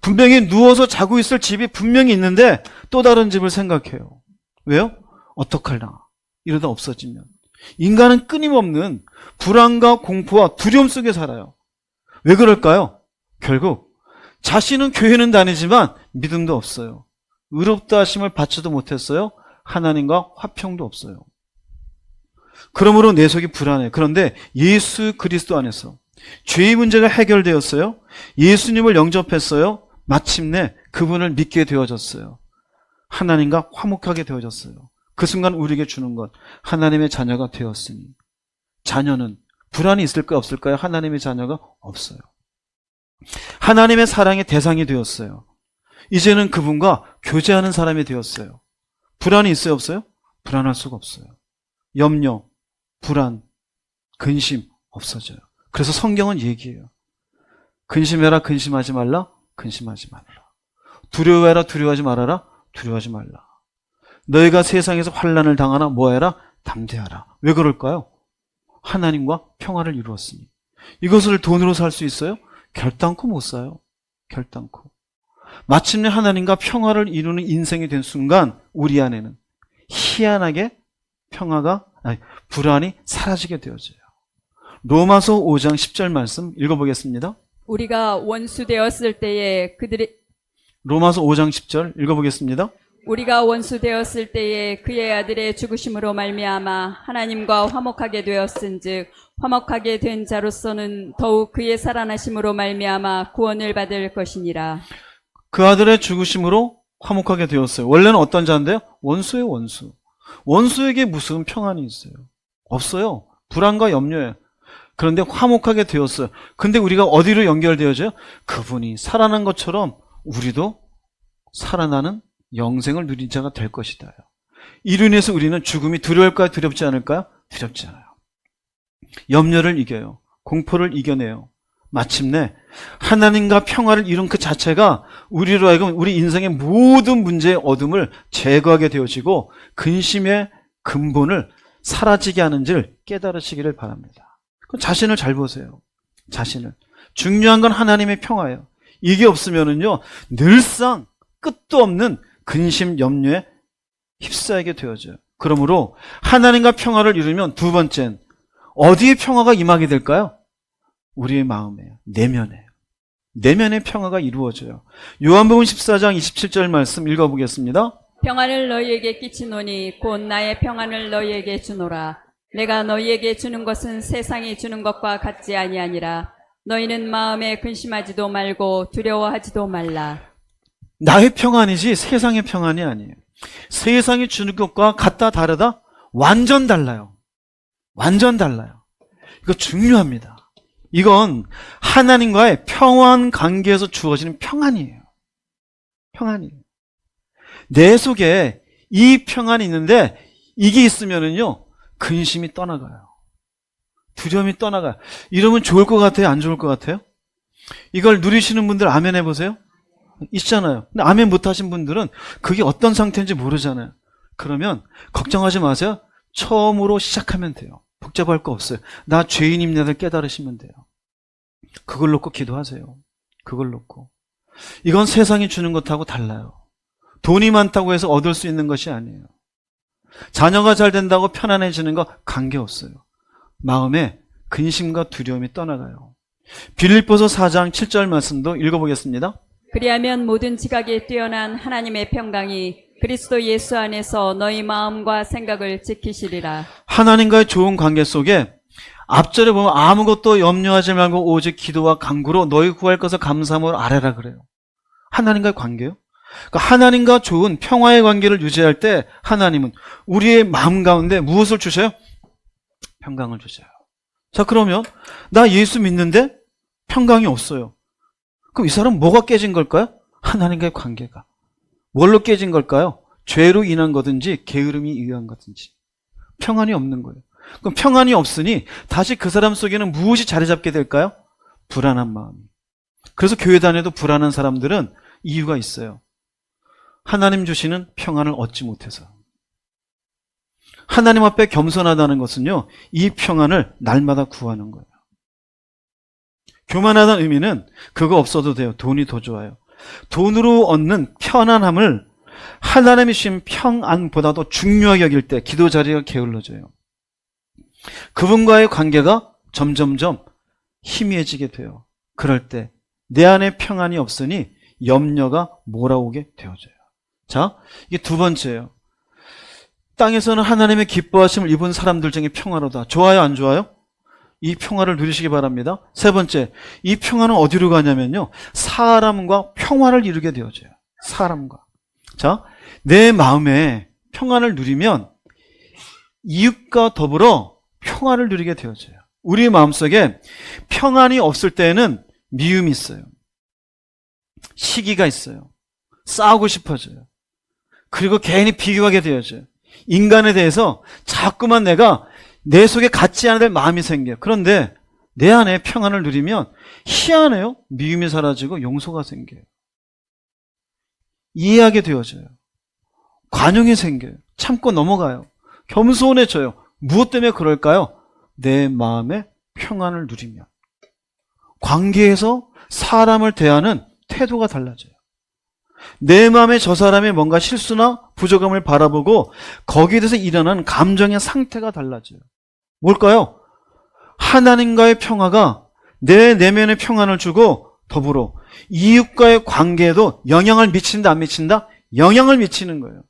분명히 누워서 자고 있을 집이 분명히 있는데 또 다른 집을 생각해요. 왜요? 어떡할나? 이러다 없어지면. 인간은 끊임없는 불안과 공포와 두려움 속에 살아요. 왜 그럴까요? 결국 자신은 교회는 다니지만 믿음도 없어요. 의롭다 하심을 받지도 못했어요. 하나님과 화평도 없어요. 그러므로 내 속이 불안해. 그런데 예수 그리스도 안에서 죄의 문제가 해결되었어요. 예수님을 영접했어요. 마침내 그분을 믿게 되어졌어요. 하나님과 화목하게 되어졌어요. 그 순간 우리에게 주는 것, 하나님의 자녀가 되었으니. 자녀는 불안이 있을까요? 없을까요? 하나님의 자녀가 없어요. 하나님의 사랑의 대상이 되었어요. 이제는 그분과 교제하는 사람이 되었어요. 불안이 있어요? 없어요? 불안할 수가 없어요. 염려, 불안, 근심 없어져요. 그래서 성경은 얘기해요. 근심해라, 근심하지 말라, 근심하지 말라. 두려워해라, 두려워하지 말아라, 두려워하지 말라. 너희가 세상에서 환난을 당하나 뭐해라? 담대하라. 왜 그럴까요? 하나님과 평화를 이루었으니. 이것을 돈으로 살 수 있어요? 결단코 못 사요. 결단코. 마침내 하나님과 평화를 이루는 인생이 된 순간 우리 안에는 희한하게 불안이 사라지게 되어져요. 로마서 5장 10절 말씀 읽어보겠습니다. 우리가 원수 되었을 때에 로마서 5장 10절 읽어보겠습니다. 우리가 원수 되었을 때에 그의 아들의 죽으심으로 말미암아 하나님과 화목하게 되었은즉 화목하게 된 자로서는 더욱 그의 살아나심으로 말미암아 구원을 받을 것이니라. 그 아들의 죽으심으로 화목하게 되었어요. 원래는 어떤 자인데요? 원수예요, 원수. 원수에게 무슨 평안이 있어요? 없어요. 불안과 염려예요. 그런데 화목하게 되었어요. 근데 우리가 어디로 연결되어져요? 그분이 살아난 것처럼 우리도 살아나는 영생을 누린 자가 될 것이다. 이로 인해서 우리는 죽음이 두려울까요? 두렵지 않을까요? 두렵지 않아요. 염려를 이겨요. 공포를 이겨내요. 마침내 하나님과 평화를 이룬 그 자체가 우리로 하여금 우리 인생의 모든 문제의 어둠을 제거하게 되어지고 근심의 근본을 사라지게 하는지를 깨달으시기를 바랍니다. 자신을 잘 보세요. 자신을. 중요한 건 하나님의 평화예요. 이게 없으면은요, 늘상 끝도 없는 근심, 염려에 휩싸이게 되어져요. 그러므로 하나님과 평화를 이루면 두 번째는 어디에 평화가 임하게 될까요? 우리의 마음에요. 내면에요. 내면의 평화가 이루어져요. 요한복음 14장 27절 말씀 읽어보겠습니다. 평안을 너희에게 끼치노니 곧 나의 평안을 너희에게 주노라. 내가 너희에게 주는 것은 세상이 주는 것과 같지 아니하니라. 너희는 마음에 근심하지도 말고 두려워하지도 말라. 나의 평안이지 세상의 평안이 아니에요. 세상이 주는 것과 같다 다르다? 완전 달라요. 완전 달라요. 이거 중요합니다. 이건 하나님과의 평안 관계에서 주어지는 평안이에요. 평안이에요. 내 속에 이 평안이 있는데 이게 있으면은요, 근심이 떠나가요. 두려움이 떠나가요. 이러면 좋을 것 같아요? 안 좋을 것 같아요? 이걸 누리시는 분들 아멘 해보세요. 있잖아요. 근데 아멘 못하신 분들은 그게 어떤 상태인지 모르잖아요. 그러면 걱정하지 마세요. 처음으로 시작하면 돼요. 복잡할 거 없어요. 나 죄인입니다를 깨달으시면 돼요. 그걸 놓고 기도하세요. 그걸 놓고. 이건 세상이 주는 것하고 달라요. 돈이 많다고 해서 얻을 수 있는 것이 아니에요. 자녀가 잘 된다고 편안해지는 거 관계없어요. 마음에 근심과 두려움이 떠나가요. 빌립보서 4장 7절 말씀도 읽어보겠습니다. 그리하면 모든 지각에 뛰어난 하나님의 평강이 그리스도 예수 안에서 너희 마음과 생각을 지키시리라. 하나님과의 좋은 관계 속에 앞절에 보면 아무것도 염려하지 말고 오직 기도와 간구로 너희 구할 것을 감사함으로 아뢰라 그래요. 하나님과의 관계요. 그러니까 하나님과 좋은 평화의 관계를 유지할 때 하나님은 우리의 마음 가운데 무엇을 주셔요? 평강을 주셔요. 자, 그러면 나 예수 믿는데 평강이 없어요. 그럼 이 사람은 뭐가 깨진 걸까요? 하나님과의 관계가. 뭘로 깨진 걸까요? 죄로 인한 거든지 게으름이 의한 거든지. 평안이 없는 거예요. 그럼 평안이 없으니 다시 그 사람 속에는 무엇이 자리 잡게 될까요? 불안한 마음이. 그래서 교회 다녀도 불안한 사람들은 이유가 있어요. 하나님 주시는 평안을 얻지 못해서. 하나님 앞에 겸손하다는 것은요, 이 평안을 날마다 구하는 거예요. 교만하다는 의미는 그거 없어도 돼요. 돈이 더 좋아요. 돈으로 얻는 편안함을 하나님이 주신 평안보다도 중요하게 여길 때 기도 자리가 게을러져요. 그분과의 관계가 점점점 희미해지게 돼요. 그럴 때 내 안에 평안이 없으니 염려가 몰아오게 되어져요. 자, 이게 두 번째예요. 땅에서는 하나님의 기뻐하심을 입은 사람들 중에 평화로다. 좋아요, 안 좋아요? 이 평화를 누리시기 바랍니다. 세 번째, 이 평화는 어디로 가냐면요, 사람과 평화를 이루게 되어져요. 사람과. 자, 내 마음에 평안을 누리면 이웃과 더불어 평화를 누리게 되어져요. 우리 마음속에 평안이 없을 때에는 미움이 있어요. 시기가 있어요. 싸우고 싶어져요. 그리고 괜히 비교하게 되어져요. 인간에 대해서 자꾸만 내가 내 속에 갖지 않아야 될 마음이 생겨요. 그런데 내 안에 평안을 누리면 희한해요. 미움이 사라지고 용서가 생겨요. 이해하게 되어져요. 관용이 생겨요. 참고 넘어가요. 겸손해져요. 무엇 때문에 그럴까요? 내 마음에 평안을 누리면. 관계에서 사람을 대하는 태도가 달라져요. 내 마음에 저 사람의 뭔가 실수나 부족함을 바라보고 거기에 대해서 일어나는 감정의 상태가 달라져요. 뭘까요? 하나님과의 평화가 내 내면의 평안을 주고 더불어 이웃과의 관계에도 영향을 미친다, 안 미친다? 영향을 미치는 거예요.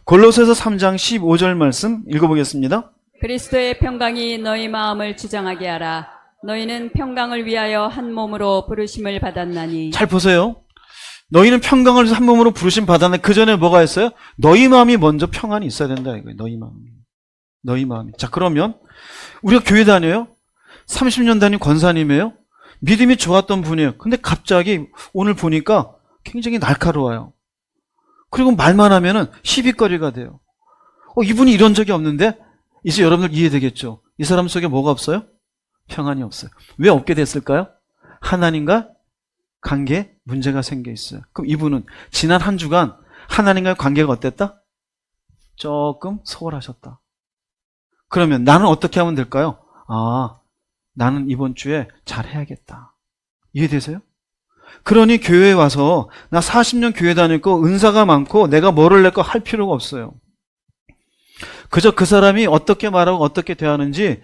골로새서 3장 15절 말씀 읽어보겠습니다. 그리스도의 평강이 너희 마음을 주장하게 하라. 너희는 평강을 위하여 한 몸으로 부르심을 받았나니. 잘 보세요. 너희는 평강을 위해서 한 몸으로 부르심 받았네. 그 전에 뭐가 있어요? 너희 마음이 먼저 평안이 있어야 된다 이거예요. 너희 마음이. 너희 마음이. 자, 그러면 우리가 교회 다녀요. 30년 다닌 권사님이에요. 믿음이 좋았던 분이에요. 근데 갑자기 오늘 보니까 굉장히 날카로워요. 그리고 말만 하면은 시비거리가 돼요. 이분이 이런 적이 없는데? 이제 여러분들 이해되겠죠? 이 사람 속에 뭐가 없어요? 평안이 없어요. 왜 없게 됐을까요? 하나님과 관계에 문제가 생겨 있어요. 그럼 이분은 지난 한 주간 하나님과의 관계가 어땠다? 조금 소홀하셨다. 그러면 나는 어떻게 하면 될까요? 나는 이번 주에 잘해야겠다. 이해되세요? 그러니 교회에 와서 나 40년 교회 다녔고 은사가 많고 내가 뭐를 낼까 할 필요가 없어요. 그저 그 사람이 어떻게 말하고 어떻게 대하는지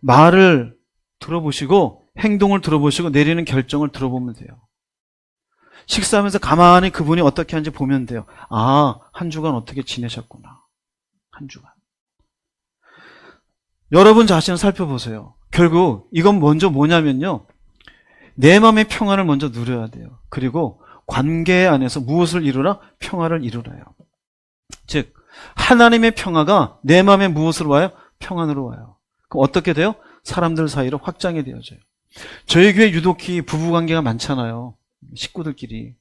말을 들어보시고 행동을 들어보시고 내리는 결정을 들어보면 돼요. 식사하면서 가만히 그분이 어떻게 하는지 보면 돼요. 한 주간 어떻게 지내셨구나. 한 주간. 여러분 자신을 살펴보세요. 결국 이건 먼저 뭐냐면요. 내 마음의 평안을 먼저 누려야 돼요. 그리고 관계 안에서 무엇을 이루라? 평화를 이루라요. 즉 하나님의 평화가 내 마음에 무엇으로 와요? 평안으로 와요. 그럼 어떻게 돼요? 사람들 사이로 확장이 되어져요. 저희 교회 유독히 부부관계가 많잖아요. 식구들끼리.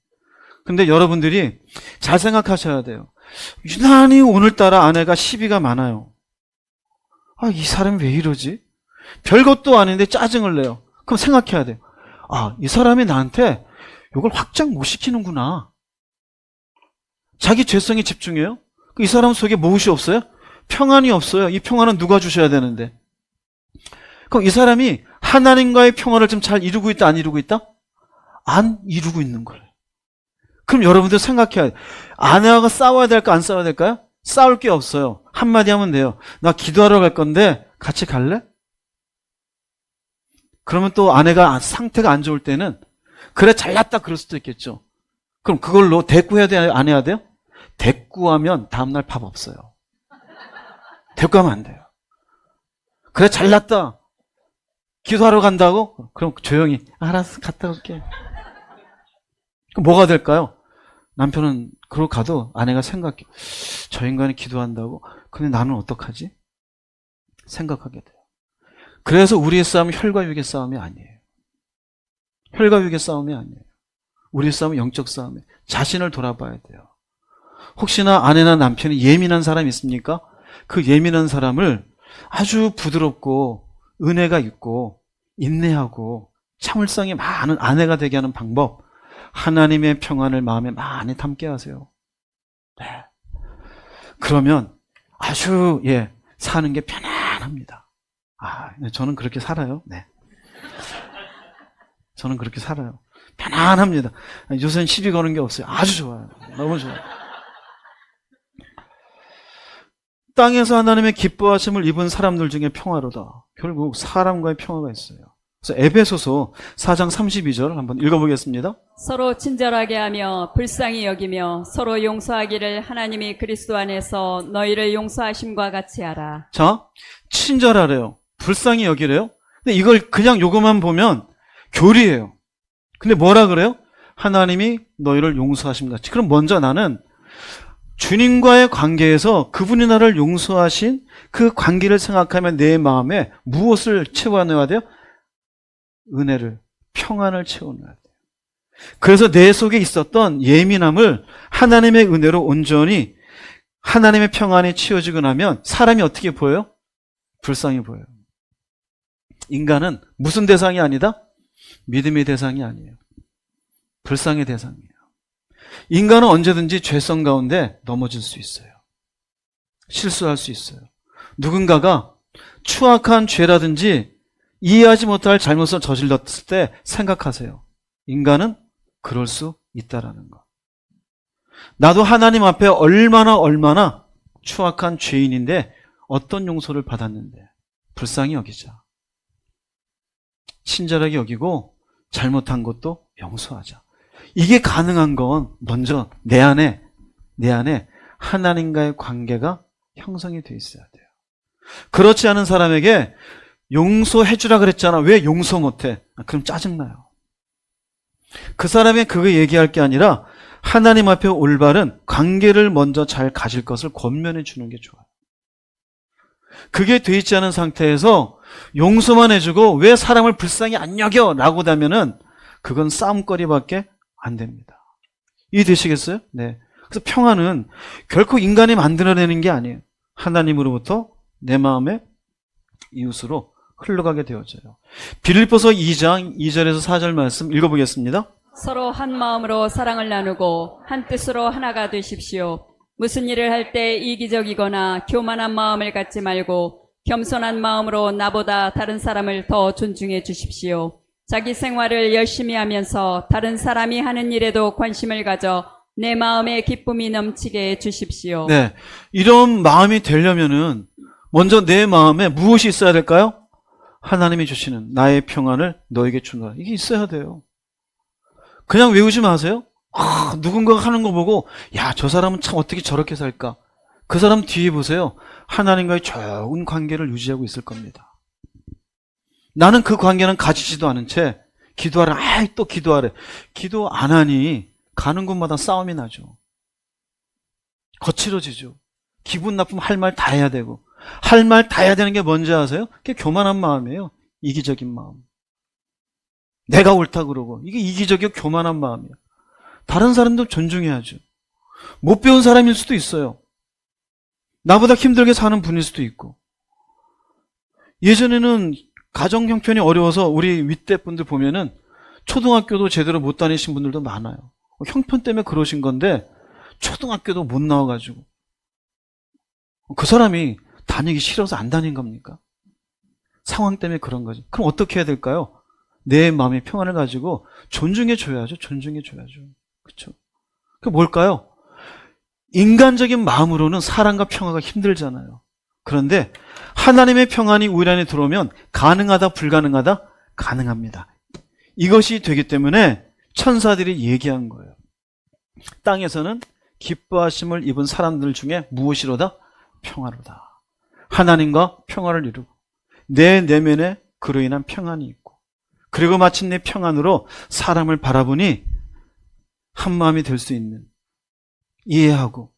근데 여러분들이 잘 생각하셔야 돼요. 유난히 오늘따라 아내가 시비가 많아요. 이 사람이 왜 이러지? 별것도 아닌데 짜증을 내요. 그럼 생각해야 돼요. 이 사람이 나한테 이걸 확장 못 시키는구나. 자기 죄성에 집중해요. 이 사람 속에 무엇이 없어요? 평안이 없어요. 이 평안은 누가 주셔야 되는데. 그럼 이 사람이 하나님과의 평안을 좀 잘 이루고 있다, 안 이루고 있다? 안 이루고 있는 거예요. 그럼 여러분들 생각해야 돼요. 아내와 싸워야 될까, 안 싸워야 될까요? 싸울 게 없어요. 한마디 하면 돼요. 나 기도하러 갈 건데 같이 갈래? 그러면 또 아내가 상태가 안 좋을 때는 그래 잘났다 그럴 수도 있겠죠. 그럼 그걸로 대꾸해야 돼요? 안 해야 돼요? 대꾸하면 다음날 밥 없어요. 대꾸하면 안 돼요. 그래 잘났다. 기도하러 간다고? 그럼 조용히 알았어 갔다 올게. 그럼 뭐가 될까요? 남편은 그러고 가도 아내가 생각해. 저 인간이 기도한다고? 근데 나는 어떡하지? 생각하게 돼요. 그래서 우리의 싸움은 혈과 육의 싸움이 아니에요. 혈과 육의 싸움이 아니에요. 우리의 싸움은 영적 싸움이에요. 자신을 돌아봐야 돼요. 혹시나 아내나 남편이 예민한 사람이 있습니까? 그 예민한 사람을 아주 부드럽고 은혜가 있고 인내하고 참을성이 많은 아내가 되게 하는 방법, 하나님의 평안을 마음에 많이 담게 하세요. 네. 그러면 아주 사는 게 편안합니다. 저는 그렇게 살아요. 네. 저는 그렇게 살아요. 편안합니다. 요새는 시비 거는 게 없어요. 아주 좋아요. 너무 좋아요. 땅에서 하나님의 기뻐하심을 입은 사람들 중에 평화로다. 결국 사람과의 평화가 있어요. 그래서 에베소서 4장 32절 한번 읽어보겠습니다. 서로 친절하게 하며 불쌍히 여기며 서로 용서하기를 하나님이 그리스도 안에서 너희를 용서하심과 같이 하라. 자, 친절하래요. 불쌍히 여기래요. 근데 이걸 그냥 요거만 보면 교리예요. 근데 뭐라 그래요? 하나님이 너희를 용서하심 같이. 그럼 먼저 나는 주님과의 관계에서 그분이 나를 용서하신 그 관계를 생각하면 내 마음에 무엇을 채워넣어야 돼요? 은혜를, 평안을 채워넣어야 돼요. 그래서 내 속에 있었던 예민함을 하나님의 은혜로 온전히 하나님의 평안이 채워지고 나면 사람이 어떻게 보여요? 불쌍히 보여요. 인간은 무슨 대상이 아니다? 믿음의 대상이 아니에요. 불쌍의 대상이에요. 인간은 언제든지 죄성 가운데 넘어질 수 있어요. 실수할 수 있어요. 누군가가 추악한 죄라든지 이해하지 못할 잘못을 저질렀을 때 생각하세요. 인간은 그럴 수 있다라는 거. 나도 하나님 앞에 얼마나 추악한 죄인인데 어떤 용서를 받았는데 불쌍히 여기자. 친절하게 여기고 잘못한 것도 용서하자. 이게 가능한 건 먼저 내 안에 하나님과의 관계가 형성이 돼 있어야 돼요. 그렇지 않은 사람에게 용서해 주라 그랬잖아. 왜 용서 못해? 그럼 짜증나요. 그 사람이 그거 얘기할 게 아니라 하나님 앞에 올바른 관계를 먼저 잘 가질 것을 권면해 주는 게 좋아요. 그게 돼 있지 않은 상태에서 용서만 해주고 왜 사람을 불쌍히 안 여겨? 라고 하면은 그건 싸움거리밖에 안 됩니다. 이해되시겠어요? 네. 그래서 평안은 결코 인간이 만들어내는 게 아니에요. 하나님으로부터 내 마음의 이웃으로 흘러가게 되어져요. 빌립보서 2장 2절에서 4절 말씀 읽어보겠습니다. 서로 한 마음으로 사랑을 나누고 한 뜻으로 하나가 되십시오. 무슨 일을 할 때 이기적이거나 교만한 마음을 갖지 말고 겸손한 마음으로 나보다 다른 사람을 더 존중해 주십시오. 자기 생활을 열심히 하면서 다른 사람이 하는 일에도 관심을 가져 내 마음에 기쁨이 넘치게 해 주십시오. 네. 이런 마음이 되려면은 먼저 내 마음에 무엇이 있어야 될까요? 하나님이 주시는 나의 평안을 너에게 주노라. 이게 있어야 돼요. 그냥 외우지 마세요. 누군가가 하는 거 보고 야, 저 사람은 참 어떻게 저렇게 살까? 그 사람 뒤에 보세요. 하나님과의 좋은 관계를 유지하고 있을 겁니다. 나는 그 관계는 가지지도 않은 채 기도하라. 또 기도하래. 기도 안 하니 가는 곳마다 싸움이 나죠. 거칠어지죠. 기분 나쁘면 할 말 다 해야 되고 할 말 다 해야 되는 게 뭔지 아세요? 그게 교만한 마음이에요. 이기적인 마음. 내가 옳다 그러고 이게 이기적이고 교만한 마음이에요. 다른 사람도 존중해야죠. 못 배운 사람일 수도 있어요. 나보다 힘들게 사는 분일 수도 있고. 예전에는 가정 형편이 어려워서 우리 윗대 분들 보면은 초등학교도 제대로 못 다니신 분들도 많아요. 형편 때문에 그러신 건데 초등학교도 못 나와가지고 그 사람이 다니기 싫어서 안 다닌 겁니까? 상황 때문에 그런 거지. 그럼 어떻게 해야 될까요? 내 마음의 평안을 가지고 존중해 줘야죠. 존중해 줘야죠. 그렇죠? 그게 뭘까요? 인간적인 마음으로는 사랑과 평화가 힘들잖아요. 그런데 하나님의 평안이 우리 안에 들어오면 가능하다, 불가능하다? 가능합니다. 이것이 되기 때문에 천사들이 얘기한 거예요. 땅에서는 기뻐하심을 입은 사람들 중에 무엇이로다? 평화로다. 하나님과 평화를 이루고 내 내면에 그로 인한 평안이 있고 그리고 마침내 평안으로 사람을 바라보니 한마음이 될 수 있는 이해하고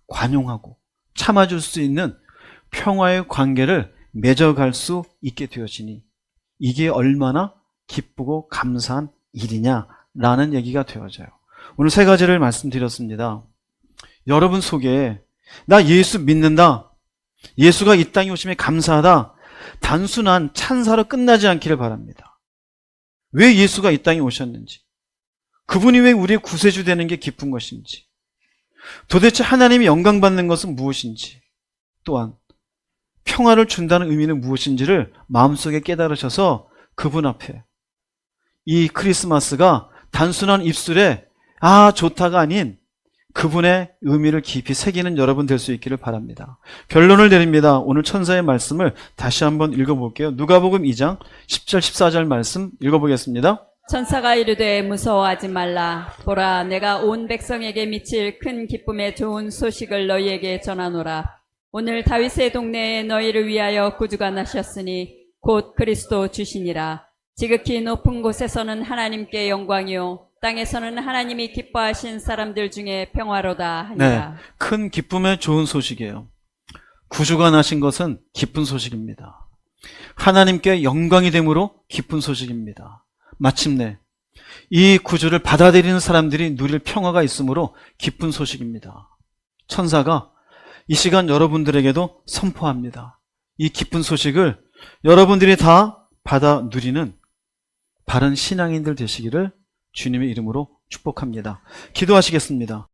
관용하고 참아줄 수 있는 평화의 관계를 맺어갈 수 있게 되어지니 이게 얼마나 기쁘고 감사한 일이냐라는 얘기가 되어져요. 오늘 세 가지를 말씀드렸습니다. 여러분 속에 나 예수 믿는다. 예수가 이 땅에 오심에 감사하다. 단순한 찬사로 끝나지 않기를 바랍니다. 왜 예수가 이 땅에 오셨는지, 그분이 왜 우리의 구세주 되는 게 기쁜 것인지, 도대체 하나님이 영광 받는 것은 무엇인지, 또한 평화를 준다는 의미는 무엇인지를 마음속에 깨달으셔서 그분 앞에 이 크리스마스가 단순한 입술에 아 좋다가 아닌 그분의 의미를 깊이 새기는 여러분 될 수 있기를 바랍니다. 결론을 내립니다. 오늘 천사의 말씀을 다시 한번 읽어볼게요. 누가복음 2장 10절 14절 말씀 읽어보겠습니다. 천사가 이르되 무서워하지 말라. 보라, 내가 온 백성에게 미칠 큰 기쁨의 좋은 소식을 너희에게 전하노라. 오늘 다윗의 동네에 너희를 위하여 구주가 나셨으니 곧 그리스도 주시니라. 지극히 높은 곳에서는 하나님께 영광이요 땅에서는 하나님이 기뻐하신 사람들 중에 평화로다 하니라. 네, 큰 기쁨의 좋은 소식이에요. 구주가 나신 것은 기쁜 소식입니다. 하나님께 영광이 되므로 기쁜 소식입니다. 마침내 이 구주를 받아들이는 사람들이 누릴 평화가 있으므로 기쁜 소식입니다. 천사가 이 시간 여러분들에게도 선포합니다. 이 기쁜 소식을 여러분들이 다 받아 누리는 바른 신앙인들 되시기를 주님의 이름으로 축복합니다. 기도하시겠습니다.